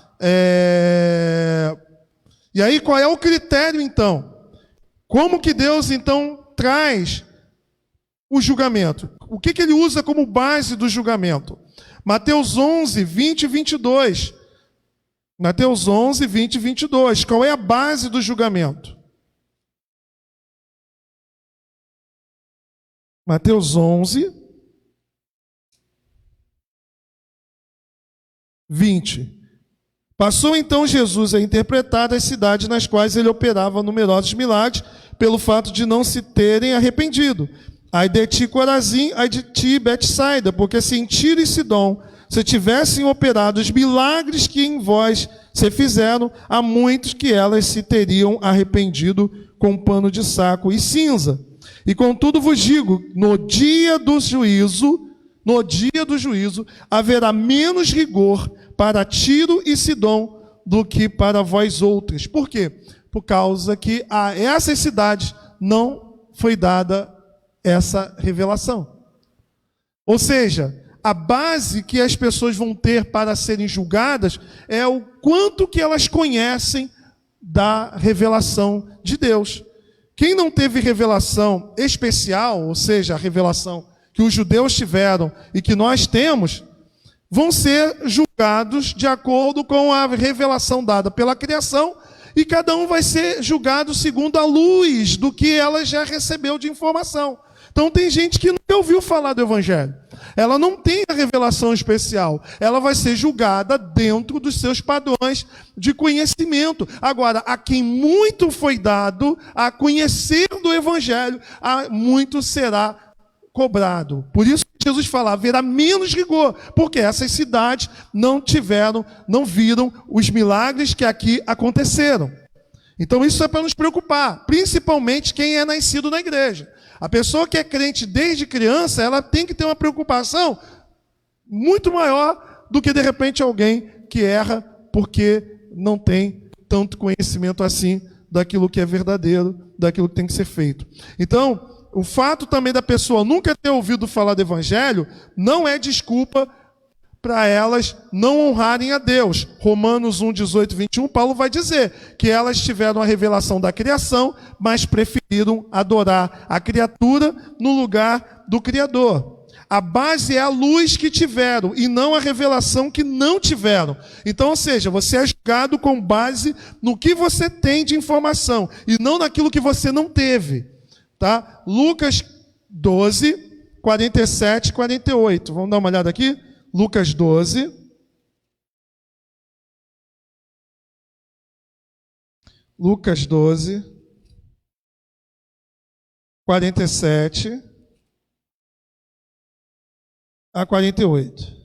Speaker 1: E aí, qual é o critério, então? Como que Deus, então, traz o julgamento? O que ele usa como base do julgamento? Mateus 11, 20 e 22. Mateus 11, 20 e 22. Qual é a base do julgamento? Mateus 11, 20. Passou então Jesus a interpretar as cidades nas quais ele operava numerosos milagres, pelo fato de não se terem arrependido. Ai de ti, Corazim, ai de ti, Betsaida, porque se em Tiro e Sidom se tivessem operado os milagres que em vós se fizeram, há muitos que elas se teriam arrependido com pano de saco e cinza. E contudo vos digo, no dia do juízo, haverá menos rigor para Tiro e Sidom do que para vós outros. Por quê? Por causa que a essas cidades não foi dada essa revelação. Ou seja, a base que as pessoas vão ter para serem julgadas é o quanto que elas conhecem da revelação de Deus. Quem não teve revelação especial, ou seja, a revelação que os judeus tiveram e que nós temos, vão ser julgados de acordo com a revelação dada pela criação, e cada um vai ser julgado segundo a luz do que ela já recebeu de informação. Então tem gente que nunca ouviu falar do Evangelho. Ela não tem a revelação especial. Ela vai ser julgada dentro dos seus padrões de conhecimento. Agora, a quem muito foi dado a conhecer do Evangelho, a muito será cobrado. Por isso que Jesus fala, haverá menos rigor, porque essas cidades não viram os milagres que aqui aconteceram. Então isso é para nos preocupar, principalmente quem é nascido na igreja. A pessoa que é crente desde criança, ela tem que ter uma preocupação muito maior do que, de repente, alguém que erra porque não tem tanto conhecimento assim daquilo que é verdadeiro, daquilo que tem que ser feito. Então, o fato também da pessoa nunca ter ouvido falar do Evangelho não é desculpa para elas não honrarem a Deus. Romanos 1, 18, 21, Paulo vai dizer que elas tiveram a revelação da criação, mas preferiram adorar a criatura no lugar do Criador. A base é a luz que tiveram e não a revelação que não tiveram. Então, ou seja, você é julgado com base no que você tem de informação e não naquilo que você não teve. Tá? Lucas 12, 47 e 48. Vamos dar uma olhada aqui? Lucas 12. Lucas 12, 47 a 48.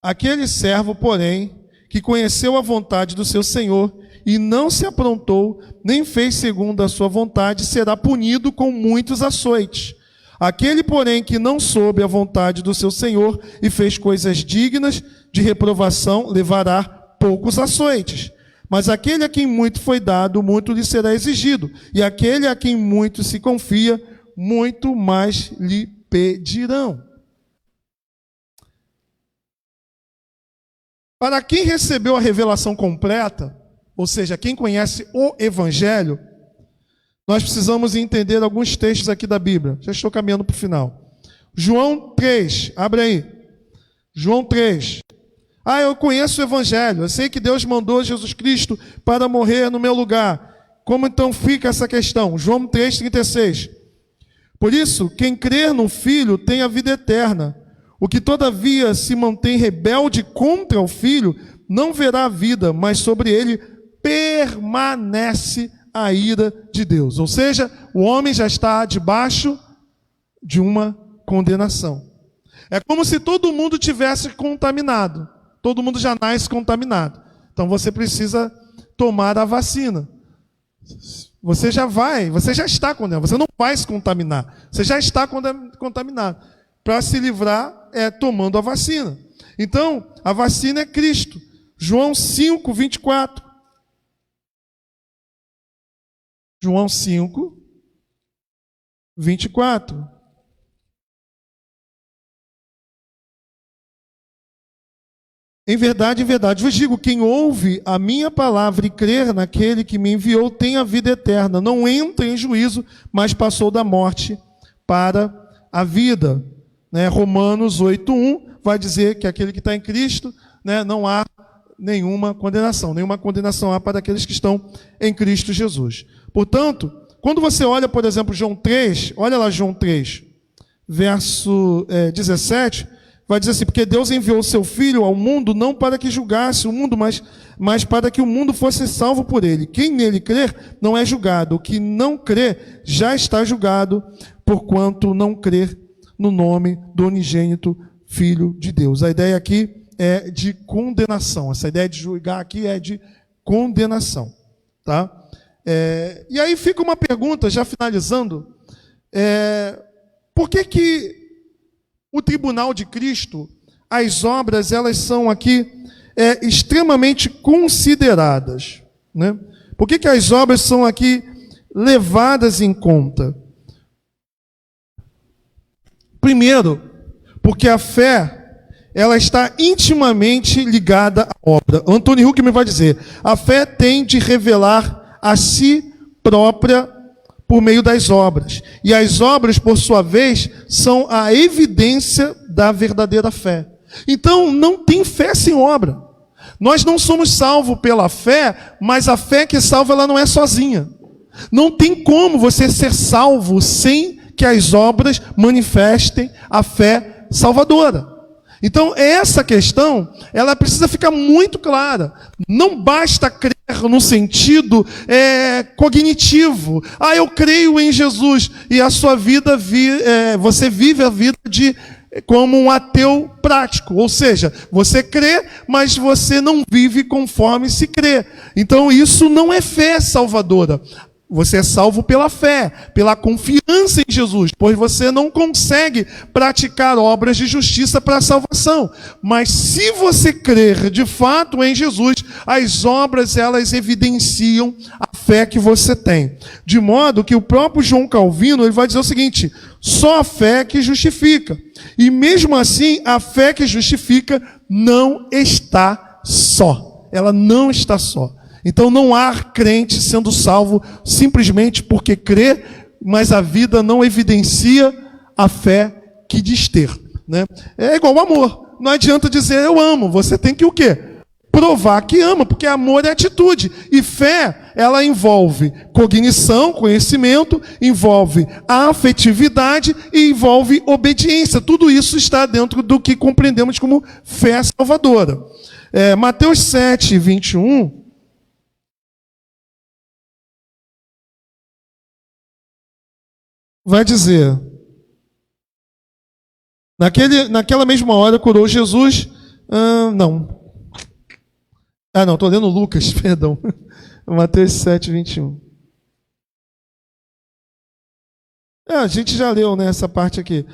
Speaker 1: Aquele servo, porém, que conheceu a vontade do seu senhor e não se aprontou, nem fez segundo a sua vontade, será punido com muitos açoites. Aquele, porém, que não soube a vontade do seu senhor e fez coisas dignas de reprovação, levará poucos açoites. Mas aquele a quem muito foi dado, muito lhe será exigido. E aquele a quem muito se confia, muito mais lhe pedirão. Para quem recebeu a revelação completa, ou seja, quem conhece o Evangelho, nós precisamos entender alguns textos aqui da Bíblia. Já estou caminhando para o final. João 3, abre aí. João 3. Eu conheço o Evangelho, eu sei que Deus mandou Jesus Cristo para morrer no meu lugar. Como então fica essa questão? João 3, 36. Por isso, quem crer no Filho tem a vida eterna. O que todavia se mantém rebelde contra o Filho, não verá a vida, mas sobre ele permanece a ira de Deus. Ou seja, o homem já está debaixo de uma condenação. É como se todo mundo tivesse contaminado. Todo mundo já nasce contaminado. Então você precisa tomar a vacina. Você já está condenado. Você não vai se contaminar. Você já está contaminado. Para se livrar é tomando a vacina. Então, a vacina é Cristo. João 5, 24. João 5, 24. Em verdade, vos digo, quem ouve a minha palavra e crer naquele que me enviou, tem a vida eterna. Não entra em juízo, mas passou da morte para a vida. Romanos 8:1 vai dizer que aquele que está em Cristo, não há nenhuma condenação. Nenhuma condenação há para aqueles que estão em Cristo Jesus. Portanto, quando você olha, por exemplo, João 3, olha lá João 3, verso 17, vai dizer assim, porque Deus enviou o seu Filho ao mundo não para que julgasse o mundo, mas para que o mundo fosse salvo por ele. Quem nele crer não é julgado. O que não crê já está julgado, porquanto não crer no nome do unigênito Filho de Deus. A ideia aqui é de condenação. Essa ideia de julgar aqui é de condenação. Tá? E aí fica uma pergunta, já finalizando. Por que o tribunal de Cristo, as obras, elas são aqui extremamente consideradas, né? Por que as obras são aqui levadas em conta? Primeiro, porque a fé, ela está intimamente ligada à obra. Antônio Huckman vai dizer, a fé tem de revelar a si própria por meio das obras. E as obras, por sua vez, são a evidência da verdadeira fé. Então, não tem fé sem obra. Nós não somos salvos pela fé, mas a fé que salva, ela não é sozinha. Não tem como você ser salvo sem que as obras manifestem a fé salvadora. Então, essa questão, ela precisa ficar muito clara. Não basta crer no sentido cognitivo. Eu creio em Jesus. E a sua vida, você vive a vida como um ateu prático. Ou seja, você crê, mas você não vive conforme se crê. Então, isso não é fé salvadora. Você é salvo pela fé, pela confiança em Jesus, pois você não consegue praticar obras de justiça para a salvação. Mas se você crer de fato em Jesus, as obras, elas evidenciam a fé que você tem. De modo que o próprio João Calvino, ele vai dizer o seguinte, só a fé que justifica. E mesmo assim, a fé que justifica não está só. Ela não está só. Então não há crente sendo salvo simplesmente porque crê, mas a vida não evidencia a fé que diz ter, né? É igual o amor. Não adianta dizer eu amo, você tem que o quê? Provar que ama, porque amor é atitude. E fé, ela envolve cognição, conhecimento, envolve afetividade e envolve obediência. Tudo isso está dentro do que compreendemos como fé salvadora. Mateus 7, 21... vai dizer, naquela mesma hora curou Jesus, estou lendo Lucas, perdão, Mateus 7, 21. A gente já leu, né, essa parte aqui.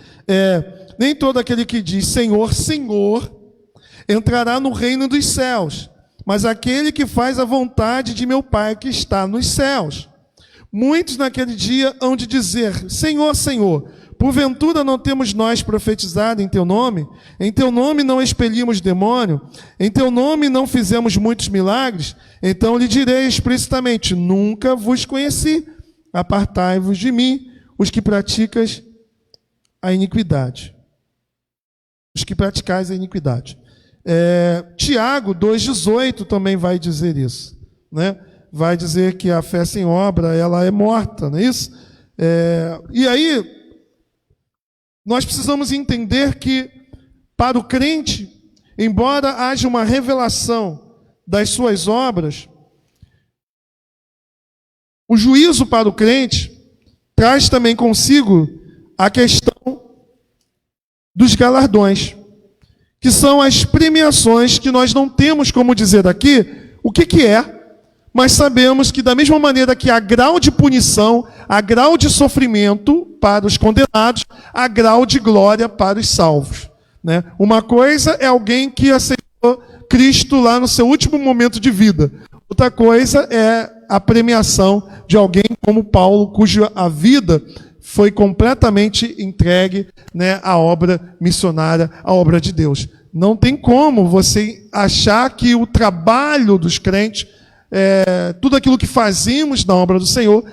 Speaker 1: Nem todo aquele que diz Senhor, Senhor, entrará no reino dos céus, mas aquele que faz a vontade de meu Pai que está nos céus. Muitos naquele dia hão de dizer, Senhor, Senhor, porventura não temos nós profetizado em Teu nome? Em Teu nome não expelimos demônio? Em Teu nome não fizemos muitos milagres? Então lhe direi explicitamente, nunca vos conheci, apartai-vos de mim, os que praticais a iniquidade. Os que praticais a iniquidade. Tiago 2,18 também vai dizer isso, né? Vai dizer que a fé sem obra, ela é morta, não é isso? E aí, nós precisamos entender que, para o crente, embora haja uma revelação das suas obras, o juízo para o crente traz também consigo a questão dos galardões, que são as premiações que nós não temos como dizer aqui o que é, mas sabemos que da mesma maneira que há grau de punição, há grau de sofrimento para os condenados, há grau de glória para os salvos, né? Uma coisa é alguém que aceitou Cristo lá no seu último momento de vida. Outra coisa é a premiação de alguém como Paulo, cuja a vida foi completamente entregue, né, à obra missionária, à obra de Deus. Não tem como você achar que o trabalho dos crentes, tudo aquilo que fazemos na obra do Senhor,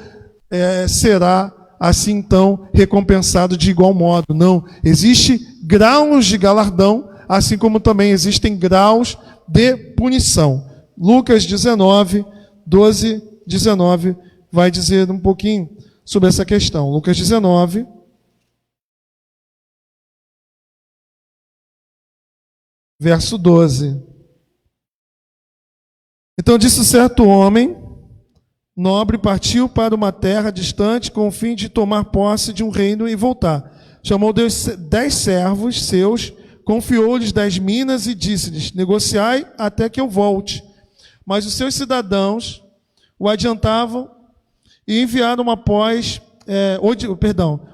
Speaker 1: será assim então recompensado de igual modo. Não, existe graus de galardão, assim como também existem graus de punição. Lucas 19, 12, 19 vai dizer um pouquinho sobre essa questão. Lucas 19, verso 12. Então disse certo homem nobre, partiu para uma terra distante com o fim de tomar posse de um reino e voltar. Chamou 10 servos seus, confiou-lhes 10 minas e disse-lhes: negociai até que eu volte. Mas os seus cidadãos o adiantavam e enviaram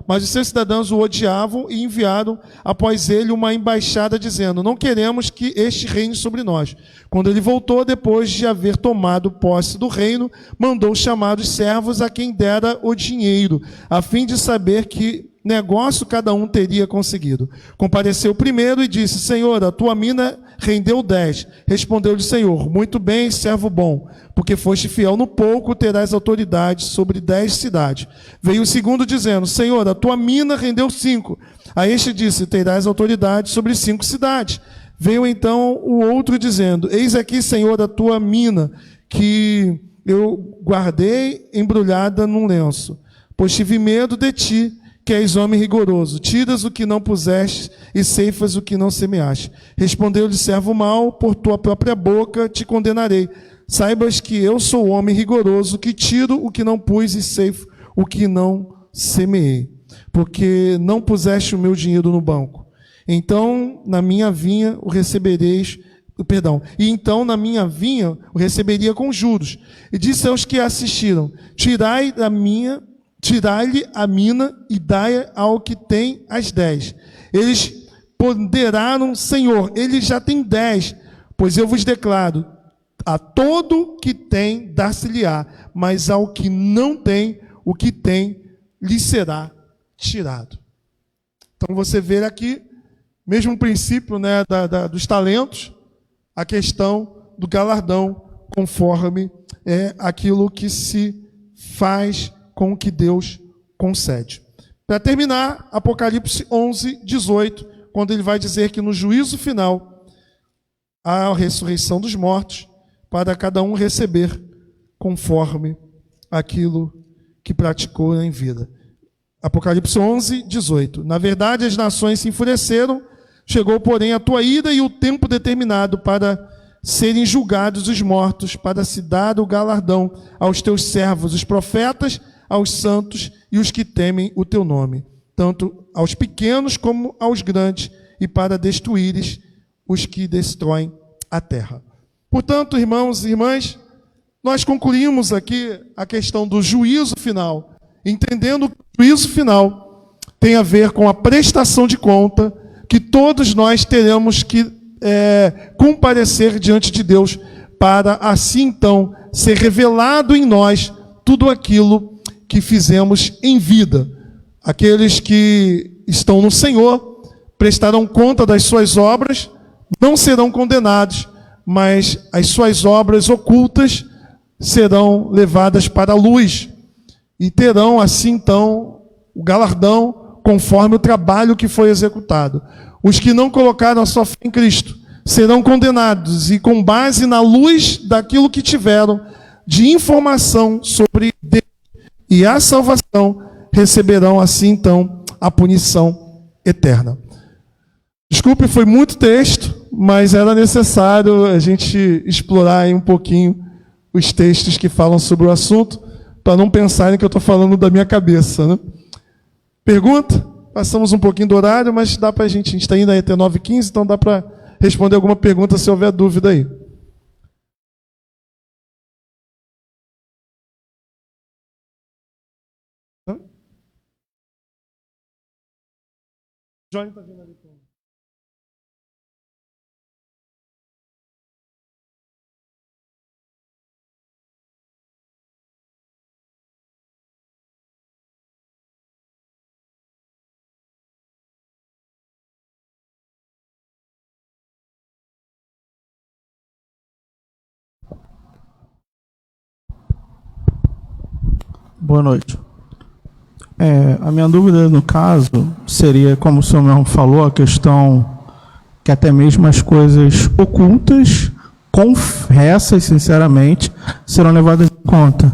Speaker 1: mas os seus cidadãos o odiavam e enviaram após ele uma embaixada dizendo: não queremos que este reine sobre nós. Quando ele voltou, depois de haver tomado posse do reino, mandou chamar os servos a quem dera o dinheiro, a fim de saber que negócio cada um teria conseguido. Compareceu primeiro e disse: Senhor, a tua mina rendeu 10. Respondeu-lhe: Senhor, muito bem, servo bom, porque foste fiel no pouco, terás autoridade sobre 10 cidades. Veio o segundo dizendo: Senhor, a tua mina rendeu 5. A este disse: terás autoridade sobre 5 cidades. Veio então o outro dizendo: eis aqui, Senhor, a tua mina, que eu guardei embrulhada num lenço, pois tive medo de ti, que és homem rigoroso, tiras o que não puseste e ceifas o que não semeaste. Respondeu-lhe: servo mau, por tua própria boca te condenarei. Saibas que eu sou homem rigoroso, que tiro o que não pus e ceifo o que não semeei. Porque não puseste o meu dinheiro no banco. Então na minha vinha o recebereis, e então na minha vinha o receberia com juros. E disse aos que assistiram: tirai-lhe a mina e dai ao que tem as 10. Eles ponderaram: Senhor, ele já tem 10. Pois eu vos declaro, a todo que tem dar-se-lhe-á, mas ao que não tem, o que tem lhe será tirado. Então você vê aqui, mesmo princípio, né, dos talentos, a questão do galardão, conforme aquilo que se faz com o que Deus concede. Para terminar, Apocalipse 11, 18, quando ele vai dizer que no juízo final há a ressurreição dos mortos, para cada um receber conforme aquilo que praticou em vida. Apocalipse 11, 18. Na verdade, as nações se enfureceram, chegou, porém, a tua ira e o tempo determinado para serem julgados os mortos, para se dar o galardão aos teus servos, os profetas, aos santos e os que temem o teu nome, tanto aos pequenos como aos grandes, e para destruíres os que destroem a terra. Portanto, irmãos e irmãs, nós concluímos aqui a questão do juízo final, entendendo que o juízo final tem a ver com a prestação de conta que todos nós teremos que comparecer diante de Deus, para assim então ser revelado em nós tudo aquilo que fizemos em vida. Aqueles que estão no Senhor prestarão conta das suas obras, não serão condenados, mas as suas obras ocultas serão levadas para a luz e terão assim então o galardão conforme o trabalho que foi executado. Os que não colocaram a sua fé em Cristo serão condenados, e com base na luz daquilo que tiveram de informação sobre Deus e a salvação, receberão assim então a punição eterna. Desculpe, foi muito texto, mas era necessário a gente explorar aí um pouquinho os textos que falam sobre o assunto, para não pensarem que eu estou falando da minha cabeça, né? Pergunta? Passamos um pouquinho do horário, mas dá para a gente está indo aí até 9h15, então dá para responder alguma pergunta se houver dúvida aí. Johnny está vindo ali com...
Speaker 2: Boa noite. A minha dúvida, no caso, seria, como o senhor mesmo falou, a questão que até mesmo as coisas ocultas, confessas, sinceramente, serão levadas em conta.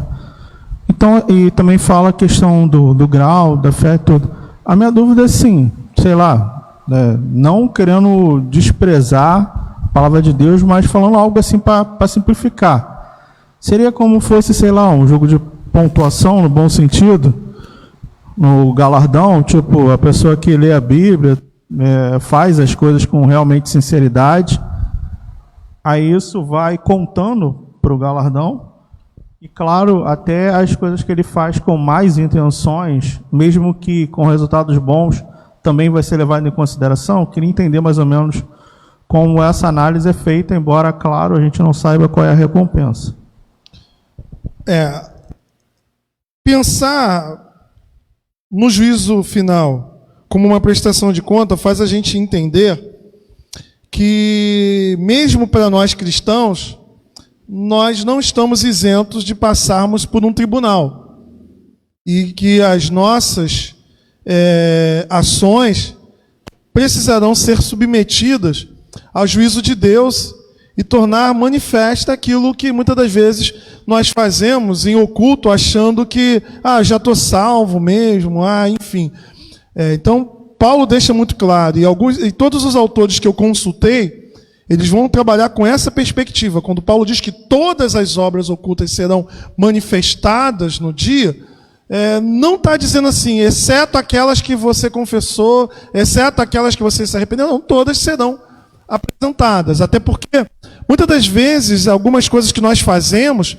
Speaker 2: Então, e também fala a questão do grau, da fé, tudo. A minha dúvida é assim, sei lá, não querendo desprezar a palavra de Deus, mas falando algo assim para simplificar. Seria como fosse, sei lá, um jogo de pontuação, no bom sentido, no galardão, tipo, a pessoa que lê a Bíblia, faz as coisas com realmente sinceridade, aí isso vai contando para o galardão, e claro, até as coisas que ele faz com mais intenções, mesmo que com resultados bons, também vai ser levado em consideração. Eu queria entender mais ou menos como essa análise é feita, embora, claro, a gente não saiba qual é a recompensa.
Speaker 1: Pensar no juízo final como uma prestação de conta faz a gente entender que, mesmo para nós cristãos, nós não estamos isentos de passarmos por um tribunal e que as nossas ações precisarão ser submetidas ao juízo de Deus e tornar manifesta aquilo que muitas das vezes nós fazemos em oculto, achando que já estou salvo mesmo, enfim. Então, Paulo deixa muito claro, e todos os autores que eu consultei, eles vão trabalhar com essa perspectiva. Quando Paulo diz que todas as obras ocultas serão manifestadas no dia, não está dizendo assim, exceto aquelas que você confessou, exceto aquelas que você se arrependeu. Não, todas serão apresentadas. Até porque, muitas das vezes, algumas coisas que nós fazemos,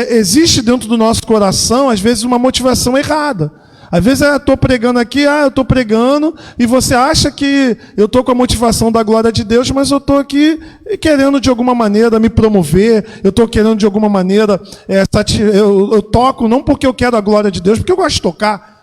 Speaker 1: existe dentro do nosso coração, às vezes, uma motivação errada. Às vezes eu estou pregando aqui, eu estou pregando, e você acha que eu estou com a motivação da glória de Deus, mas eu estou aqui querendo de alguma maneira me promover, eu estou querendo de alguma maneira, eu toco não porque eu quero a glória de Deus, porque eu gosto de tocar.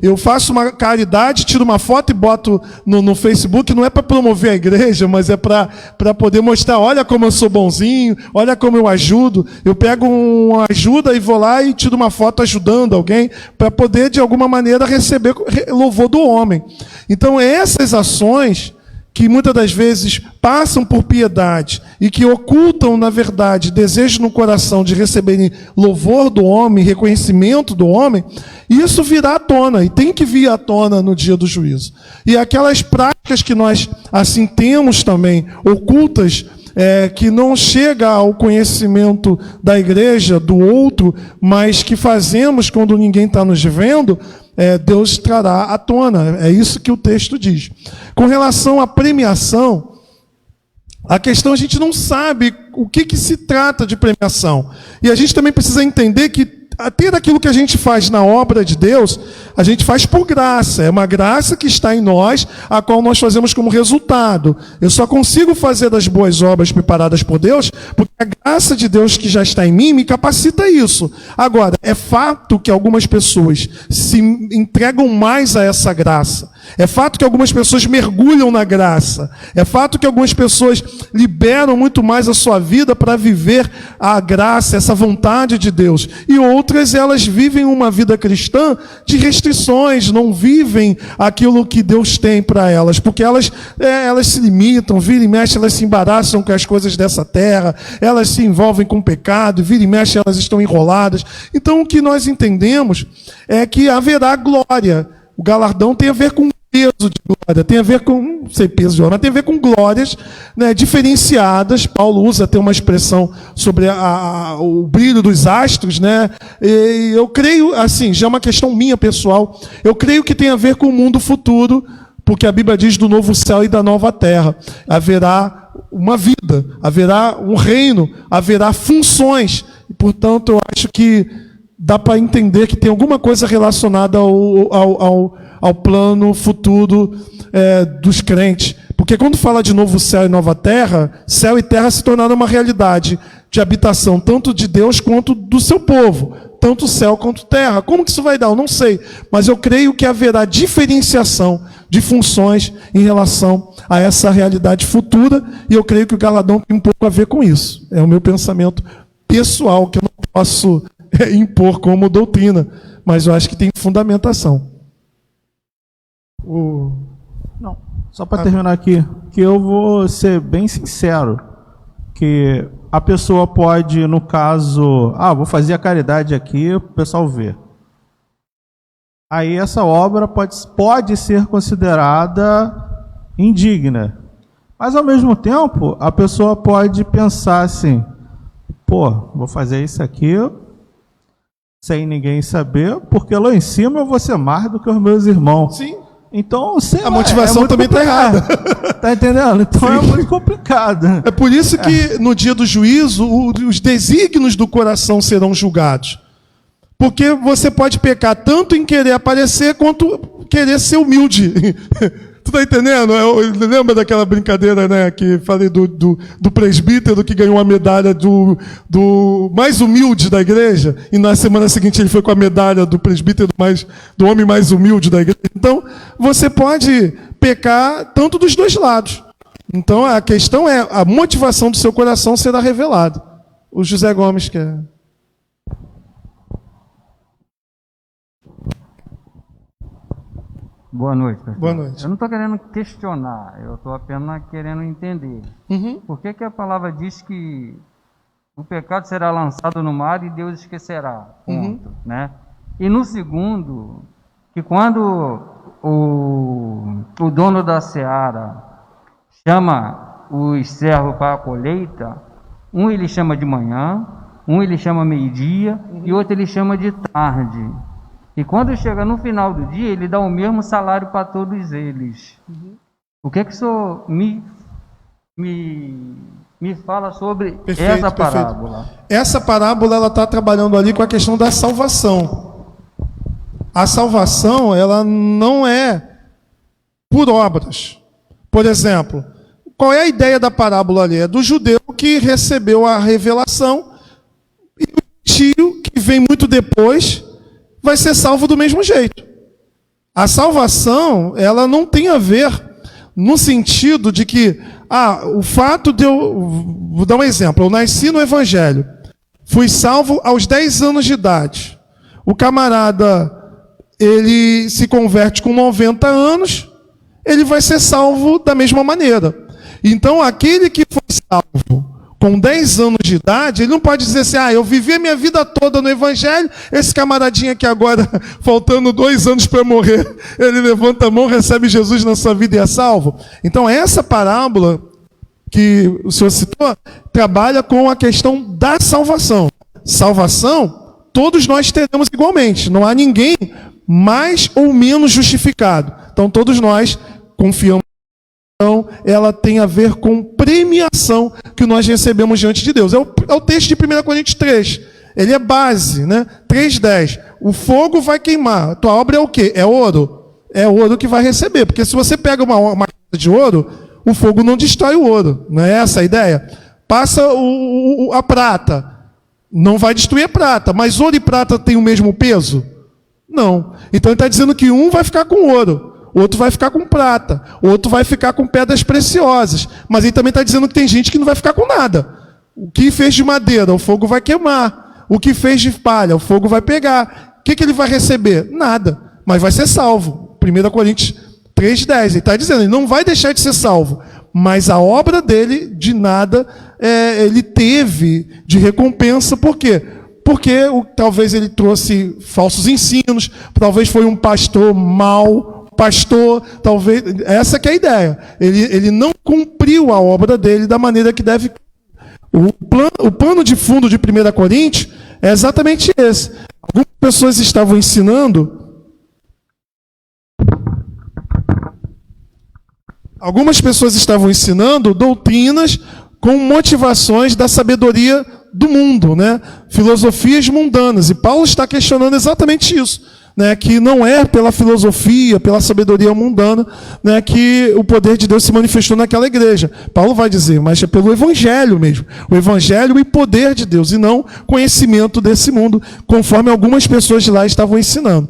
Speaker 1: Eu faço uma caridade, tiro uma foto e boto no Facebook, não é para promover a igreja, mas é para poder mostrar, olha como eu sou bonzinho, olha como eu ajudo. Eu pego uma ajuda e vou lá e tiro uma foto ajudando alguém, para poder, de alguma maneira, receber louvor do homem. Então, essas ações que muitas das vezes passam por piedade e que ocultam, na verdade, desejo no coração de receberem louvor do homem, reconhecimento do homem, isso virá à tona, e tem que vir à tona no dia do juízo. E aquelas práticas que nós, assim, temos também, ocultas, que não chega ao conhecimento da igreja, do outro, mas que fazemos quando ninguém está nos vendo, Deus trará à tona. É isso que o texto diz. Com relação à premiação, a questão, a gente não sabe o que se trata de premiação. E a gente também precisa entender que até daquilo que a gente faz na obra de Deus, a gente faz por graça. É uma graça que está em nós, a qual nós fazemos como resultado. Eu só consigo fazer das boas obras preparadas por Deus, porque a graça de Deus que já está em mim me capacita a isso. Agora, é fato que algumas pessoas se entregam mais a essa graça. É fato que algumas pessoas mergulham na graça. É fato que algumas pessoas liberam muito mais a sua vida para viver a graça, essa vontade de Deus. E outras, elas vivem uma vida cristã de restrições, não vivem aquilo que Deus tem para elas, porque elas se limitam, vira e mexe, elas se embaraçam com as coisas dessa terra, elas se envolvem com o pecado, vira e mexe, elas estão enroladas. Então, o que nós entendemos é que haverá glória. O galardão tem a ver com peso de glória, tem a ver com, não sei peso de glória, mas tem a ver com glórias, né, diferenciadas. Paulo usa até uma expressão sobre o brilho dos astros, né? E eu creio, assim, já é uma questão minha pessoal, eu creio que tem a ver com o mundo futuro, porque a Bíblia diz do novo céu e da nova terra. Haverá uma vida, haverá um reino, haverá funções, e, portanto, eu acho que dá para entender que tem alguma coisa relacionada ao plano futuro dos crentes. Porque quando fala de novo céu e nova terra, céu e terra se tornaram uma realidade de habitação, tanto de Deus quanto do seu povo. Tanto céu quanto terra. Como que isso vai dar? Eu não sei. Mas eu creio que haverá diferenciação de funções em relação a essa realidade futura. E eu creio que o galardão tem um pouco a ver com isso. É o meu pensamento pessoal, que eu não posso impor como doutrina, mas eu acho que tem fundamentação.
Speaker 2: Não, só para terminar aqui, que eu vou ser bem sincero, que a pessoa pode, no caso, vou fazer a caridade aqui, o pessoal vê. Aí essa obra pode ser considerada indigna. Mas, ao mesmo tempo, a pessoa pode pensar assim, vou fazer isso aqui sem ninguém saber, porque lá em cima eu vou ser mais do que os meus irmãos.
Speaker 1: Sim.
Speaker 2: Então,
Speaker 1: a motivação também está errada.
Speaker 2: Tá entendendo? Então é muito complicado.
Speaker 1: É por isso que no dia do juízo, os desígnios do coração serão julgados. Porque você pode pecar tanto em querer aparecer, quanto querer ser humilde. Tu tá entendendo? Lembra daquela brincadeira, né, que falei do presbítero que ganhou a medalha do mais humilde da igreja, e na semana seguinte ele foi com a medalha do presbítero do homem mais humilde da igreja. Então, você pode pecar tanto dos dois lados. Então, a questão é, a motivação do seu coração será revelada. O José Gomes quer...
Speaker 3: Boa noite, pastor.
Speaker 1: Boa noite.
Speaker 3: Eu não estou querendo questionar, eu estou apenas querendo entender. Por que a palavra diz que o pecado será lançado no mar e Deus esquecerá? Ponto, né? E no segundo, que quando o dono da seara chama os servos para a colheita, um ele chama de manhã, um ele chama meio-dia e outro ele chama de tarde. E quando chega no final do dia, ele dá o mesmo salário para todos eles. O que o senhor me fala sobre essa parábola?
Speaker 1: Essa parábola ela está trabalhando ali com a questão da salvação. A salvação ela não é por obras. Por exemplo, qual é a ideia da parábola ali? É do judeu que recebeu a revelação e o tio que vem muito depois vai ser salvo do mesmo jeito. A salvação, ela não tem a ver no sentido de que, o fato de vou dar um exemplo, eu nasci no Evangelho, fui salvo aos 10 anos de idade. O camarada, ele se converte com 90 anos, ele vai ser salvo da mesma maneira. Então, aquele que foi salvo com 10 anos de idade, ele não pode dizer assim, eu vivi a minha vida toda no Evangelho, esse camaradinho aqui agora, faltando 2 anos para morrer, ele levanta a mão, recebe Jesus na sua vida e é salvo. Então, essa parábola que o senhor citou, trabalha com a questão da salvação. Salvação, todos nós teremos igualmente, não há ninguém mais ou menos justificado. Então, todos nós confiamos. Então, ela tem a ver com premiação que nós recebemos diante de Deus. É o texto de 1 Coríntios 3. Ele é base, né? 3:10. O fogo vai queimar. A tua obra é o quê? É ouro? É ouro que vai receber. Porque se você pega uma casa de ouro, o fogo não destrói o ouro. Não é essa a ideia? Passa a prata. Não vai destruir a prata. Mas ouro e prata têm o mesmo peso? Não. Então ele está dizendo que um vai ficar com ouro. O outro vai ficar com prata, o outro vai ficar com pedras preciosas. Mas ele também está dizendo que tem gente que não vai ficar com nada. O que fez de madeira, o fogo vai queimar. O que fez de palha, o fogo vai pegar. O que ele vai receber? Nada, mas vai ser salvo. 1 Coríntios 3:10, ele está dizendo, ele não vai deixar de ser salvo. Mas a obra dele, de nada, ele teve de recompensa. Por quê? Porque talvez ele trouxe falsos ensinos, talvez foi um pastor mau, talvez, essa que é a ideia. Ele não cumpriu a obra dele da maneira que deve. O plano de fundo de 1 Coríntios é exatamente esse. Algumas pessoas estavam ensinando doutrinas com motivações da sabedoria do mundo, né? Filosofias mundanas. E Paulo está questionando exatamente isso. Né, que não é pela filosofia, pela sabedoria mundana, né, que o poder de Deus se manifestou naquela igreja. Paulo vai dizer, mas é pelo Evangelho mesmo. O Evangelho e poder de Deus, e não conhecimento desse mundo, conforme algumas pessoas de lá estavam ensinando.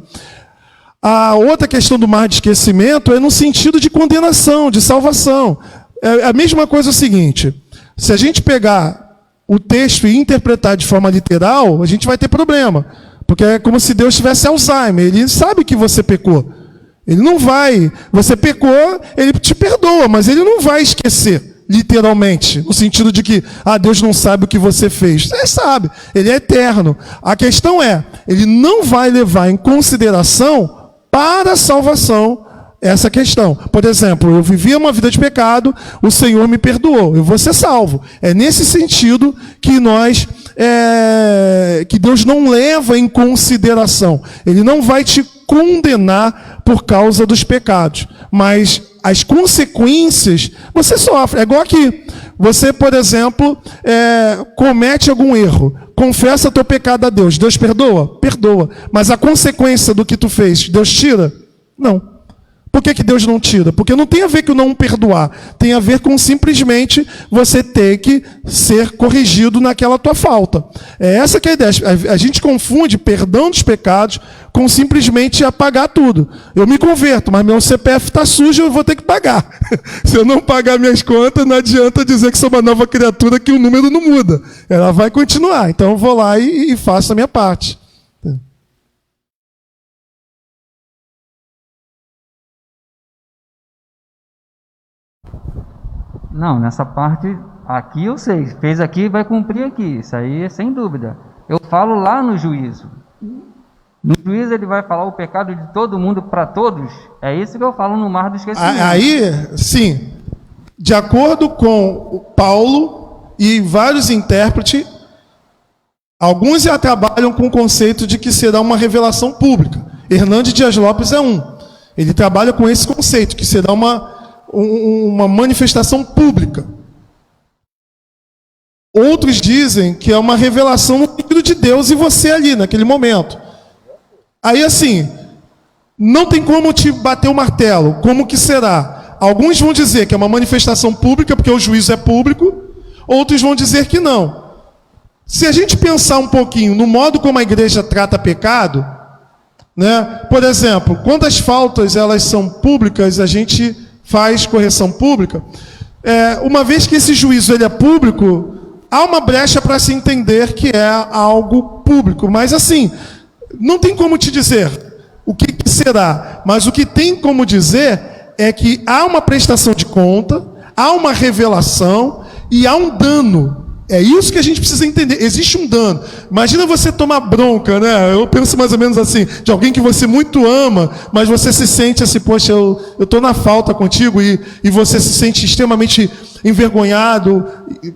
Speaker 1: A outra questão do mar de esquecimento é no sentido de condenação, de salvação. É a mesma coisa o seguinte, se a gente pegar o texto e interpretar de forma literal, a gente vai ter problema. Porque é como se Deus tivesse Alzheimer. Ele sabe que você pecou. Ele não vai. Você pecou, ele te perdoa, mas ele não vai esquecer. literalmente, no sentido de que Deus não sabe o que você fez. Ele sabe, ele é eterno. A questão é, ele não vai levar em consideração para a salvação essa questão. Por exemplo, eu vivia uma vida de pecado, o Senhor me perdoou, eu vou ser salvo. É nesse sentido que que Deus não leva em consideração. Ele não vai te condenar por causa dos pecados, mas as consequências você sofre. É igual aqui. Você, por exemplo, comete algum erro, confessa teu pecado a Deus. Deus perdoa? Perdoa. Mas a consequência do que tu fez, Deus tira? Não. Por que Deus não tira? Porque não tem a ver com não perdoar. Tem a ver com simplesmente você ter que ser corrigido naquela tua falta. É essa que é a ideia. A gente confunde perdão dos pecados com simplesmente apagar tudo. Eu me converto, mas meu CPF está sujo, eu vou ter que pagar. Se eu não pagar minhas contas, não adianta dizer que sou uma nova criatura, que o número não muda. Ela vai continuar. Então eu vou lá e faço a minha parte.
Speaker 3: Não, nessa parte aqui eu sei, fez aqui, vai cumprir aqui, isso aí é sem dúvida. Eu falo lá no juízo. No juízo ele vai falar o pecado de todo mundo para todos, é isso que eu falo no mar do esquecimento.
Speaker 1: Aí, sim, de acordo com o Paulo e vários intérpretes, alguns já trabalham com o conceito de que será uma revelação pública. Hernandes Dias Lopes é um. Ele trabalha com esse conceito, que será uma manifestação pública. Outros dizem que é uma revelação no sentido de Deus e você ali, naquele momento. Aí assim, não tem como te bater o martelo. Como que será? Alguns vão dizer que é uma manifestação pública, porque o juízo é público. Outros vão dizer que não. Se a gente pensar um pouquinho no modo como a igreja trata pecado, né? Por exemplo, quando as faltas elas são públicas, a gente faz correção pública. Uma vez que esse juízo ele é público, há uma brecha para se entender que é algo público. Mas assim, não tem como te dizer o que será. Mas o que tem como dizer é que há uma prestação de conta, há uma revelação e há um dano. É isso que a gente precisa entender. Existe um dano. Imagina você tomar bronca, né? Eu penso mais ou menos assim, de alguém que você muito ama, mas você se sente assim, poxa, eu estou na falta contigo, e você se sente extremamente envergonhado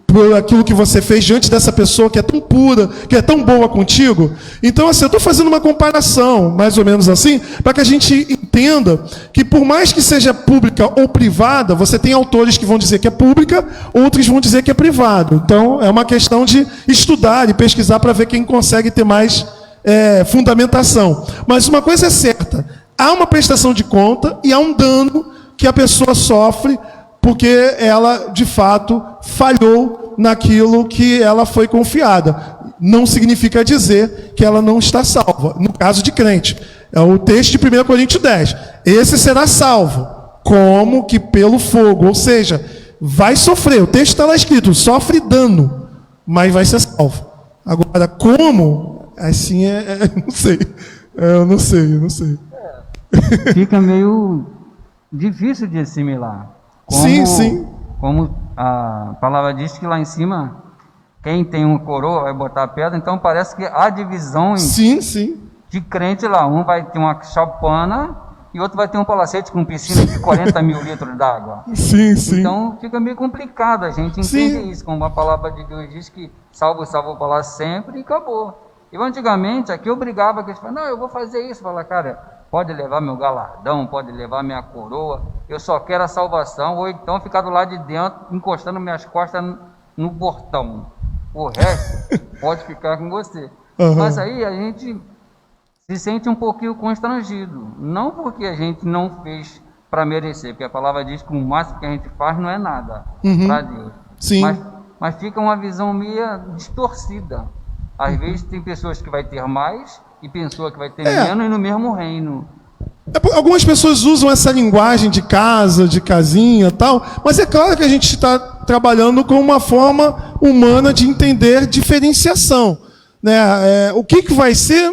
Speaker 1: por aquilo que você fez diante dessa pessoa que é tão pura, que é tão boa contigo. Então, assim, eu estou fazendo uma comparação, mais ou menos assim, para que a gente entenda que por mais que seja pública ou privada, você tem autores que vão dizer que é pública, outros vão dizer que é privado. Então, é uma questão de estudar e pesquisar para ver quem consegue ter mais fundamentação. Mas uma coisa é certa, há uma prestação de conta e há um dano que a pessoa sofre porque ela, de fato, falhou naquilo que ela foi confiada. Não significa dizer que ela não está salva. No caso de crente, é o texto de 1 Coríntios 10. Esse será salvo, como que pelo fogo. Ou seja, vai sofrer. O texto está lá escrito, sofre dano, mas vai ser salvo. Agora, como? Assim, não sei. Eu não sei.
Speaker 3: Fica meio difícil de assimilar.
Speaker 1: Sim.
Speaker 3: Como a palavra diz que lá em cima, quem tem uma coroa vai botar a pedra, então parece que há divisões de crente lá. Um vai ter uma chapana e outro vai ter um palacete com piscina de 40 mil litros d'água.
Speaker 1: Sim.
Speaker 3: Então fica meio complicado a gente entender isso, como a palavra de Deus diz que salvo para sempre e acabou. Eu antigamente, aqui eu brigava, que eles falavam, não, eu vou fazer isso. Eu falava, cara, pode levar meu galardão, pode levar minha coroa, eu só quero a salvação, ou então ficar do lado de dentro, encostando minhas costas no portão. O resto pode ficar com você. Uhum. Mas aí a gente se sente um pouquinho constrangido, não porque a gente não fez para merecer, porque a palavra diz que o máximo que a gente faz não é nada para Deus.
Speaker 1: Sim.
Speaker 3: Mas fica uma visão meio distorcida. Às vezes tem pessoas que vai ter mais e pessoa que vai ter menos e no mesmo reino.
Speaker 1: Algumas pessoas usam essa linguagem de casa, de casinha e tal, mas é claro que a gente está trabalhando com uma forma humana de entender diferenciação. Né? O que vai ser,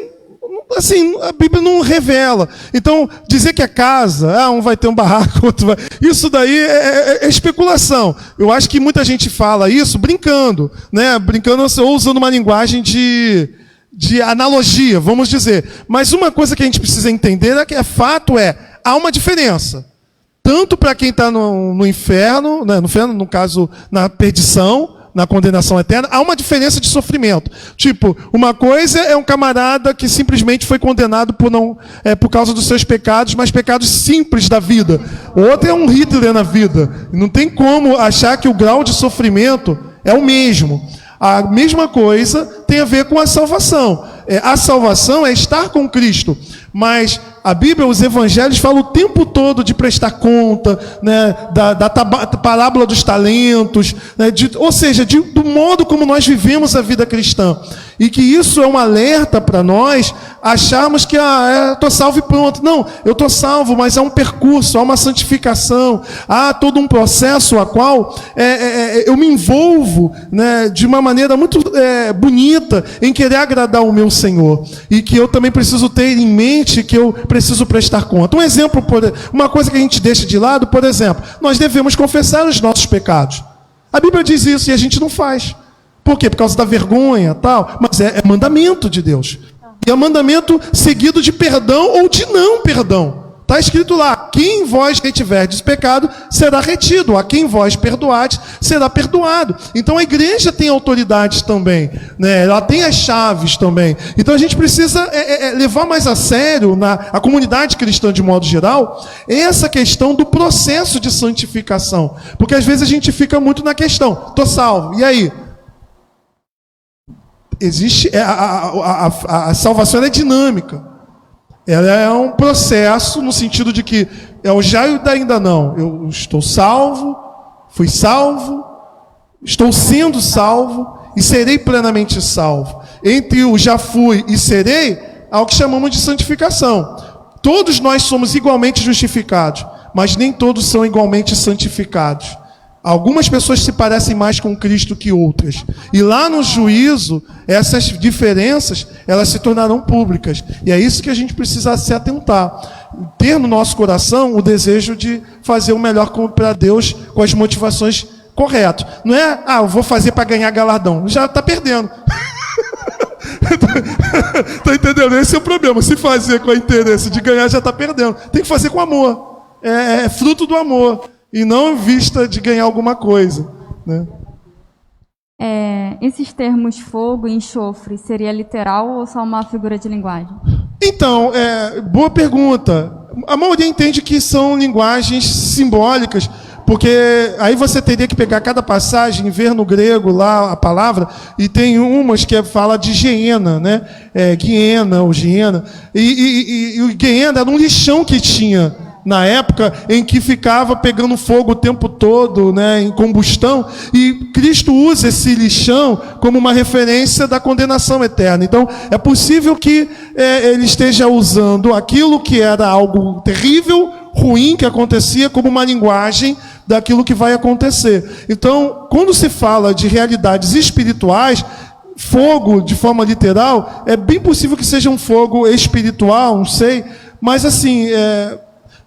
Speaker 1: assim, a Bíblia não revela. Então, dizer que é casa, um vai ter um barraco, outro vai... Isso daí é especulação. Eu acho que muita gente fala isso brincando, né? Brincando ou usando uma linguagem de analogia, vamos dizer. Mas uma coisa que a gente precisa entender é que fato há uma diferença. Tanto para quem está no inferno, né? No inferno, no caso, na perdição, na condenação eterna, há uma diferença de sofrimento. Tipo, uma coisa é um camarada que simplesmente foi condenado por causa dos seus pecados, mas pecados simples da vida. O outro é um Hitler na vida. Não tem como achar que o grau de sofrimento é o mesmo. A mesma coisa tem a ver com a salvação. A salvação é estar com Cristo, mas a Bíblia, os evangelhos falam o tempo todo de prestar conta, né, da parábola dos talentos, né, ou seja, do modo como nós vivemos a vida cristã. E que isso é um alerta para nós acharmos que estou salvo e pronto. Não, eu estou salvo, mas há um percurso, há uma santificação, há todo um processo a qual eu me envolvo, né, de uma maneira muito bonita em querer agradar o meu Senhor. E que eu também preciso ter em mente que eu preciso prestar conta. Um exemplo, uma coisa que a gente deixa de lado, por exemplo, nós devemos confessar os nossos pecados. A Bíblia diz isso e a gente não faz. Por quê? Por causa da vergonha, tal. Mas é mandamento de Deus. E é mandamento seguido de perdão ou de não perdão. Está escrito lá: quem em vós retiverdes pecado será retido, a quem vós perdoardes será perdoado. Então a igreja tem autoridades também, né? Ela tem as chaves também. Então a gente precisa levar mais a sério, a comunidade cristã de modo geral, essa questão do processo de santificação. Porque às vezes a gente fica muito na questão: estou salvo, e aí? Existe a salvação é dinâmica. Ela é um processo no sentido de que é o já e o ainda não. Eu estou salvo, fui salvo, estou sendo salvo e serei plenamente salvo. Entre o já fui e serei, há o que chamamos de santificação. Todos nós somos igualmente justificados, mas nem todos são igualmente santificados. Algumas pessoas se parecem mais com Cristo que outras. E lá no juízo, essas diferenças, elas se tornarão públicas. E é isso que a gente precisa se atentar. Ter no nosso coração o desejo de fazer o melhor para Deus com as motivações corretas. Não é, eu vou fazer para ganhar galardão. Já está perdendo. Está entendendo? Esse é o problema. Se fazer com o interesse de ganhar, já está perdendo. Tem que fazer com amor. É fruto do amor. E não em vista de ganhar alguma coisa, né?
Speaker 4: Esses termos fogo e enxofre, seria literal ou só uma figura de linguagem?
Speaker 1: Então, boa pergunta. A maioria entende que são linguagens simbólicas, porque aí você teria que pegar cada passagem e ver no grego lá a palavra, e tem umas que fala de Geena, né? Guiena ou Giena. E o Guiena era um lixão que tinha na época em que ficava pegando fogo o tempo todo, né, em combustão, e Cristo usa esse lixão como uma referência da condenação eterna. Então, é possível que ele esteja usando aquilo que era algo terrível, ruim, que acontecia, como uma linguagem daquilo que vai acontecer. Então, quando se fala de realidades espirituais, fogo, de forma literal, é bem possível que seja um fogo espiritual, não sei, mas assim,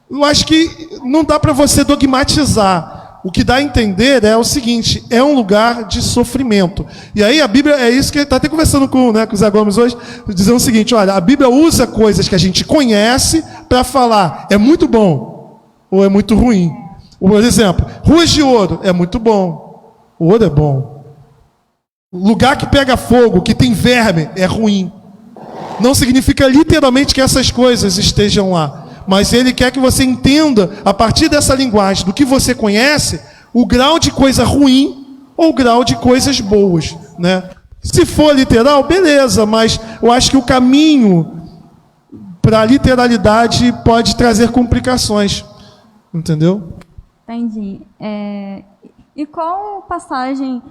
Speaker 1: eu acho que não dá para você dogmatizar. O que dá a entender é o seguinte: é um lugar de sofrimento. E aí a Bíblia, é isso que ele está até conversando com o Zé Gomes hoje, dizendo o seguinte: olha, a Bíblia usa coisas que a gente conhece para falar é muito bom ou é muito ruim. Por exemplo, ruas de ouro é muito bom, o ouro é bom. Lugar que pega fogo, que tem verme, é ruim. Não significa literalmente que essas coisas estejam lá. Mas ele quer que você entenda, a partir dessa linguagem, do que você conhece, o grau de coisa ruim ou o grau de coisas boas, né? Se for literal, beleza, mas eu acho que o caminho para a literalidade pode trazer complicações. Entendeu?
Speaker 4: Entendi. E qual passagem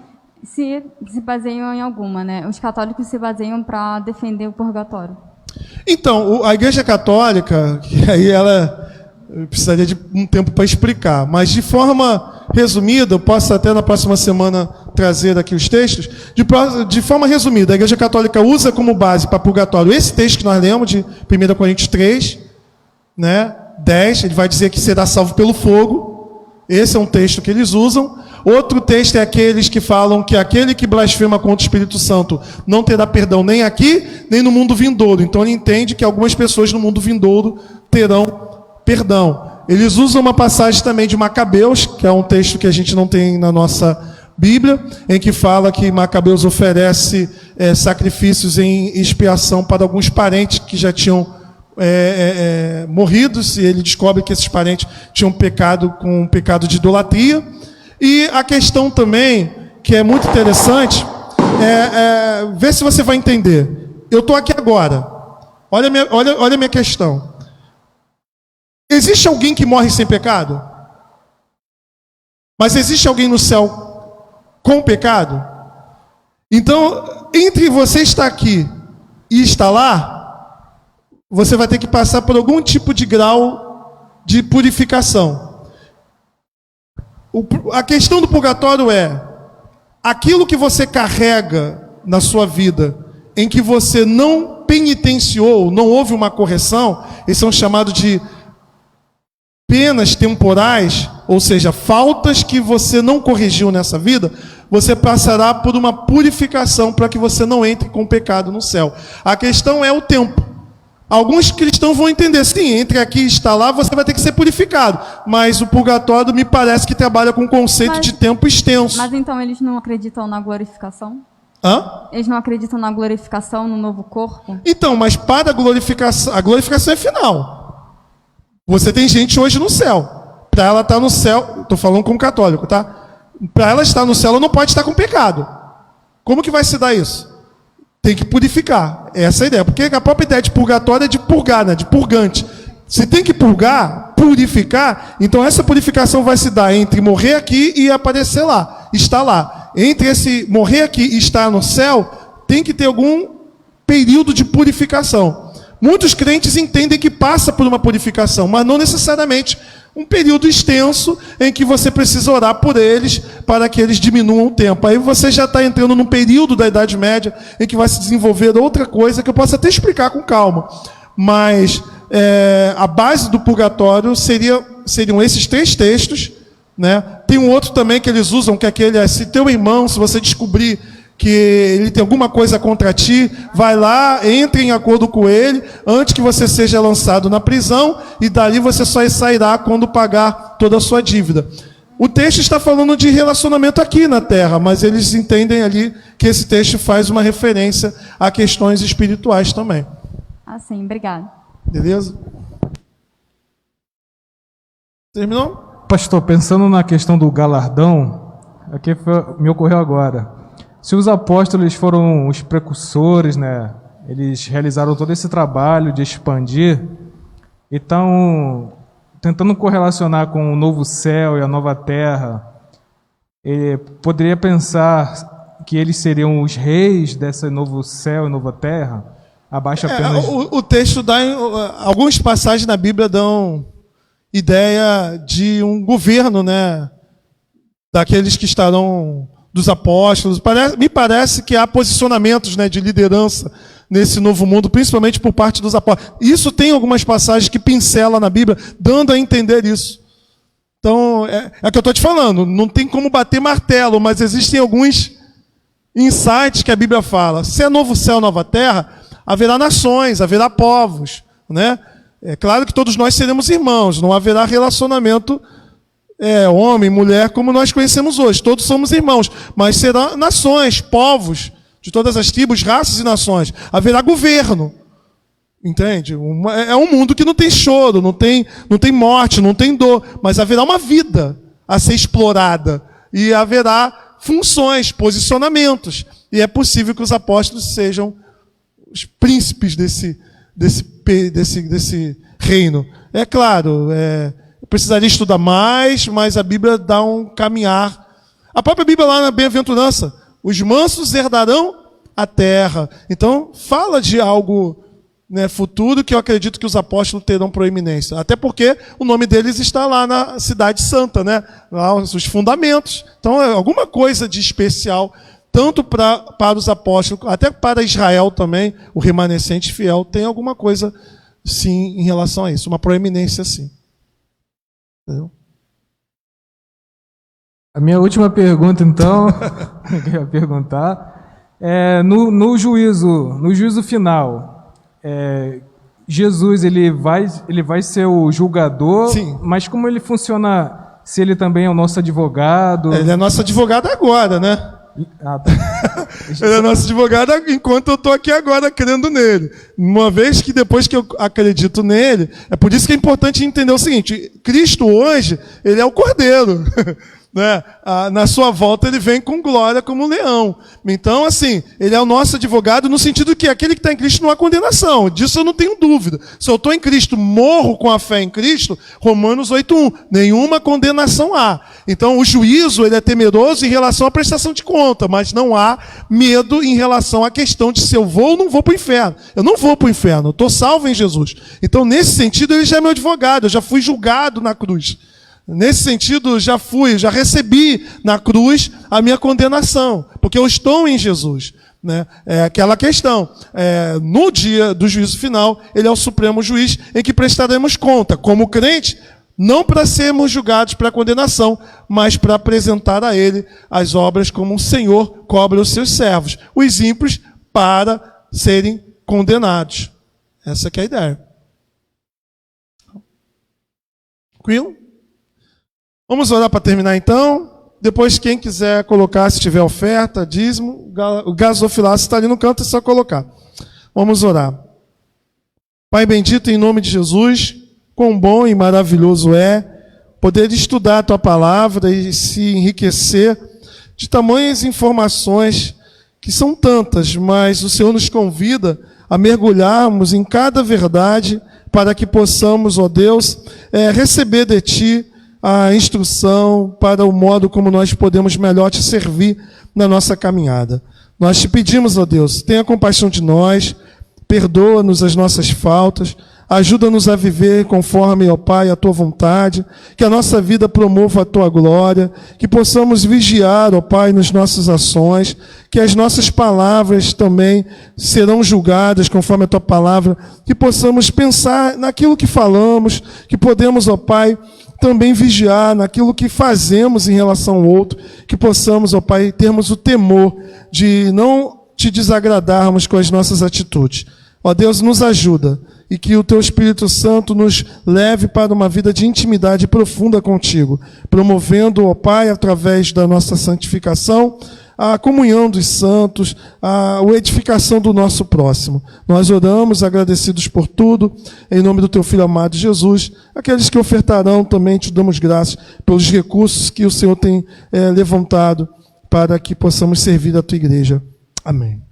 Speaker 4: se baseiam em alguma, né? Os católicos se baseiam para defender o purgatório?
Speaker 1: Então, a Igreja Católica, que aí ela precisaria de um tempo para explicar, mas de forma resumida, eu posso até na próxima semana trazer aqui os textos, de forma resumida, a Igreja Católica usa como base para purgatório esse texto que nós lemos, de 1 Coríntios 3, né, 10, ele vai dizer que será salvo pelo fogo. Esse é um texto que eles usam. Outro texto é aqueles que falam que aquele que blasfema contra o Espírito Santo não terá perdão nem aqui, nem no mundo vindouro. Então ele entende que algumas pessoas no mundo vindouro terão perdão. Eles usam uma passagem também de Macabeus, que é um texto que a gente não tem na nossa Bíblia, em que fala que Macabeus oferece sacrifícios em expiação para alguns parentes que já tinham morridos, e ele descobre que esses parentes tinham pecado com um pecado de idolatria. E a questão também, que é muito interessante, ver se você vai entender. Eu estou aqui agora, olha a minha questão. Existe alguém que morre sem pecado? Mas existe alguém no céu com pecado? Então, entre você estar aqui e estar lá, você vai ter que passar por algum tipo de grau de purificação. A questão do purgatório é aquilo que você carrega na sua vida, em que você não penitenciou, não houve uma correção, eles são chamados de penas temporais, ou seja, faltas que você não corrigiu nessa vida, você passará por uma purificação para que você não entre com pecado no céu. A questão é o tempo. Alguns cristãos vão entender, sim, entre aqui e está lá, você vai ter que ser purificado. Mas o purgatório me parece que trabalha com um conceito de tempo extenso.
Speaker 4: Mas então eles não acreditam na glorificação?
Speaker 1: Hã?
Speaker 4: Eles não acreditam na glorificação, no novo corpo?
Speaker 1: Então, mas para a glorificação é final. Você tem gente hoje no céu. Para ela estar no céu, estou falando como católico, tá? Para ela estar no céu, ela não pode estar com pecado. Como que vai se dar isso? Tem que purificar. Essa é a ideia. Porque a própria ideia de purgatório é de purgar, né? De purgante. Se tem que purgar, purificar, então essa purificação vai se dar entre morrer aqui e aparecer lá, estar lá. Entre esse morrer aqui e estar no céu, tem que ter algum período de purificação. Muitos crentes entendem que passa por uma purificação, mas não necessariamente um período extenso em que você precisa orar por eles para que eles diminuam o tempo. Aí você já está entrando num período da Idade Média em que vai se desenvolver outra coisa que eu posso até explicar com calma. Mas a base do purgatório seriam esses 3 textos, né? Tem um outro também que eles usam, que é aquele, se teu irmão, se você descobrir que ele tem alguma coisa contra ti, vai lá, entre em acordo com ele, antes que você seja lançado na prisão, e dali você só sairá quando pagar toda a sua dívida. O texto está falando de relacionamento aqui na terra, mas eles entendem ali que esse texto faz uma referência a questões espirituais também.
Speaker 4: Ah, sim, obrigada.
Speaker 1: Beleza? Terminou?
Speaker 5: Pastor, pensando na questão do galardão, me ocorreu agora. Se os apóstolos foram os precursores, né? Eles realizaram todo esse trabalho de expandir, então, tentando correlacionar com o novo céu e a nova terra, poderia pensar que eles seriam os reis desse novo céu e nova terra, abaixo apenas...
Speaker 1: O texto dá, algumas passagens na Bíblia dão ideia de um governo, né? Daqueles que estarão... dos apóstolos. Me parece que há posicionamentos, né, de liderança nesse novo mundo, principalmente por parte dos apóstolos. Isso tem algumas passagens que pincela na Bíblia, dando a entender isso. Então, é o que eu estou te falando. Não tem como bater martelo, mas existem alguns insights que a Bíblia fala. Se é novo céu, nova terra, haverá nações, haverá povos, né? É claro que todos nós seremos irmãos, não haverá relacionamento homem, mulher, como nós conhecemos hoje. Todos somos irmãos, mas serão nações, povos, de todas as tribos, raças e nações. Haverá governo, entende? É um mundo que não tem choro, não tem morte, não tem dor, mas haverá uma vida a ser explorada e haverá funções, posicionamentos. E é possível que os apóstolos sejam os príncipes desse reino. É claro, precisaria estudar mais, mas a Bíblia dá um caminhar. A própria Bíblia lá na Bem-aventurança, os mansos herdarão a terra. Então, fala de algo né, futuro que eu acredito que os apóstolos terão proeminência. Até porque o nome deles está lá na Cidade Santa, né? Lá os fundamentos. Então, é alguma coisa de especial, tanto para os apóstolos, até para Israel também, o remanescente fiel, tem alguma coisa, sim, em relação a isso. Uma proeminência, sim. Entendeu?
Speaker 5: A minha última pergunta, então, que eu ia perguntar, no juízo final, Jesus ele vai ser o julgador,
Speaker 1: Sim.
Speaker 5: Mas como ele funciona, se ele também é o nosso advogado?
Speaker 1: Ele é nosso advogado agora, né?
Speaker 5: Ah, tá.
Speaker 1: Ele é nosso advogado enquanto eu estou aqui agora crendo nele. Uma vez que depois que eu acredito nele, é por isso que é importante entender o seguinte: Cristo hoje, ele é o Cordeiro. Né? Na sua volta ele vem com glória como um leão. Então, assim, ele é o nosso advogado no sentido que aquele que está em Cristo não há condenação. Disso eu não tenho dúvida. Se eu estou em Cristo, morro com a fé em Cristo, Romanos 8:1, nenhuma condenação há. Então, o juízo ele é temeroso em relação à prestação de conta, mas não há medo em relação à questão de se eu vou ou não vou para o inferno. Eu não vou para o inferno, eu estou salvo em Jesus. Então, nesse sentido, ele já é meu advogado, eu já fui julgado na cruz. Nesse sentido, já recebi na cruz a minha condenação, porque eu estou em Jesus. Né? É aquela questão. No dia do juízo final, ele é o supremo juiz em que prestaremos conta, como crente, não para sermos julgados para condenação, mas para apresentar a ele as obras como o Senhor cobra os seus servos, os ímpios para serem condenados. Essa que é a ideia. Tranquilo? Vamos orar para terminar então. Depois, quem quiser colocar, se tiver oferta, dízimo, o gasofilácio está ali no canto, é só colocar. Vamos orar. Pai bendito, em nome de Jesus, quão bom e maravilhoso é poder estudar a Tua palavra e se enriquecer de tamanhas informações que são tantas, mas o Senhor nos convida a mergulharmos em cada verdade para que possamos, ó Deus, receber de Ti a instrução para o modo como nós podemos melhor Te servir na nossa caminhada. Nós Te pedimos, ó Deus, tenha compaixão de nós, perdoa-nos as nossas faltas, ajuda-nos a viver conforme, ó Pai, a Tua vontade, que a nossa vida promova a Tua glória, que possamos vigiar, ó Pai, nas nossas ações, que as nossas palavras também serão julgadas conforme a Tua palavra, que possamos pensar naquilo que falamos, que podemos, ó Pai, também vigiar naquilo que fazemos em relação ao outro, que possamos, ó Pai, termos o temor de não Te desagradarmos com as nossas atitudes. Ó Deus, nos ajuda e que o Teu Espírito Santo nos leve para uma vida de intimidade profunda contigo, promovendo, ó Pai, através da nossa santificação, a comunhão dos santos, a edificação do nosso próximo. Nós oramos agradecidos por tudo, em nome do Teu Filho amado Jesus. Aqueles que ofertarão também Te damos graças pelos recursos que o Senhor tem levantado para que possamos servir a Tua igreja. Amém.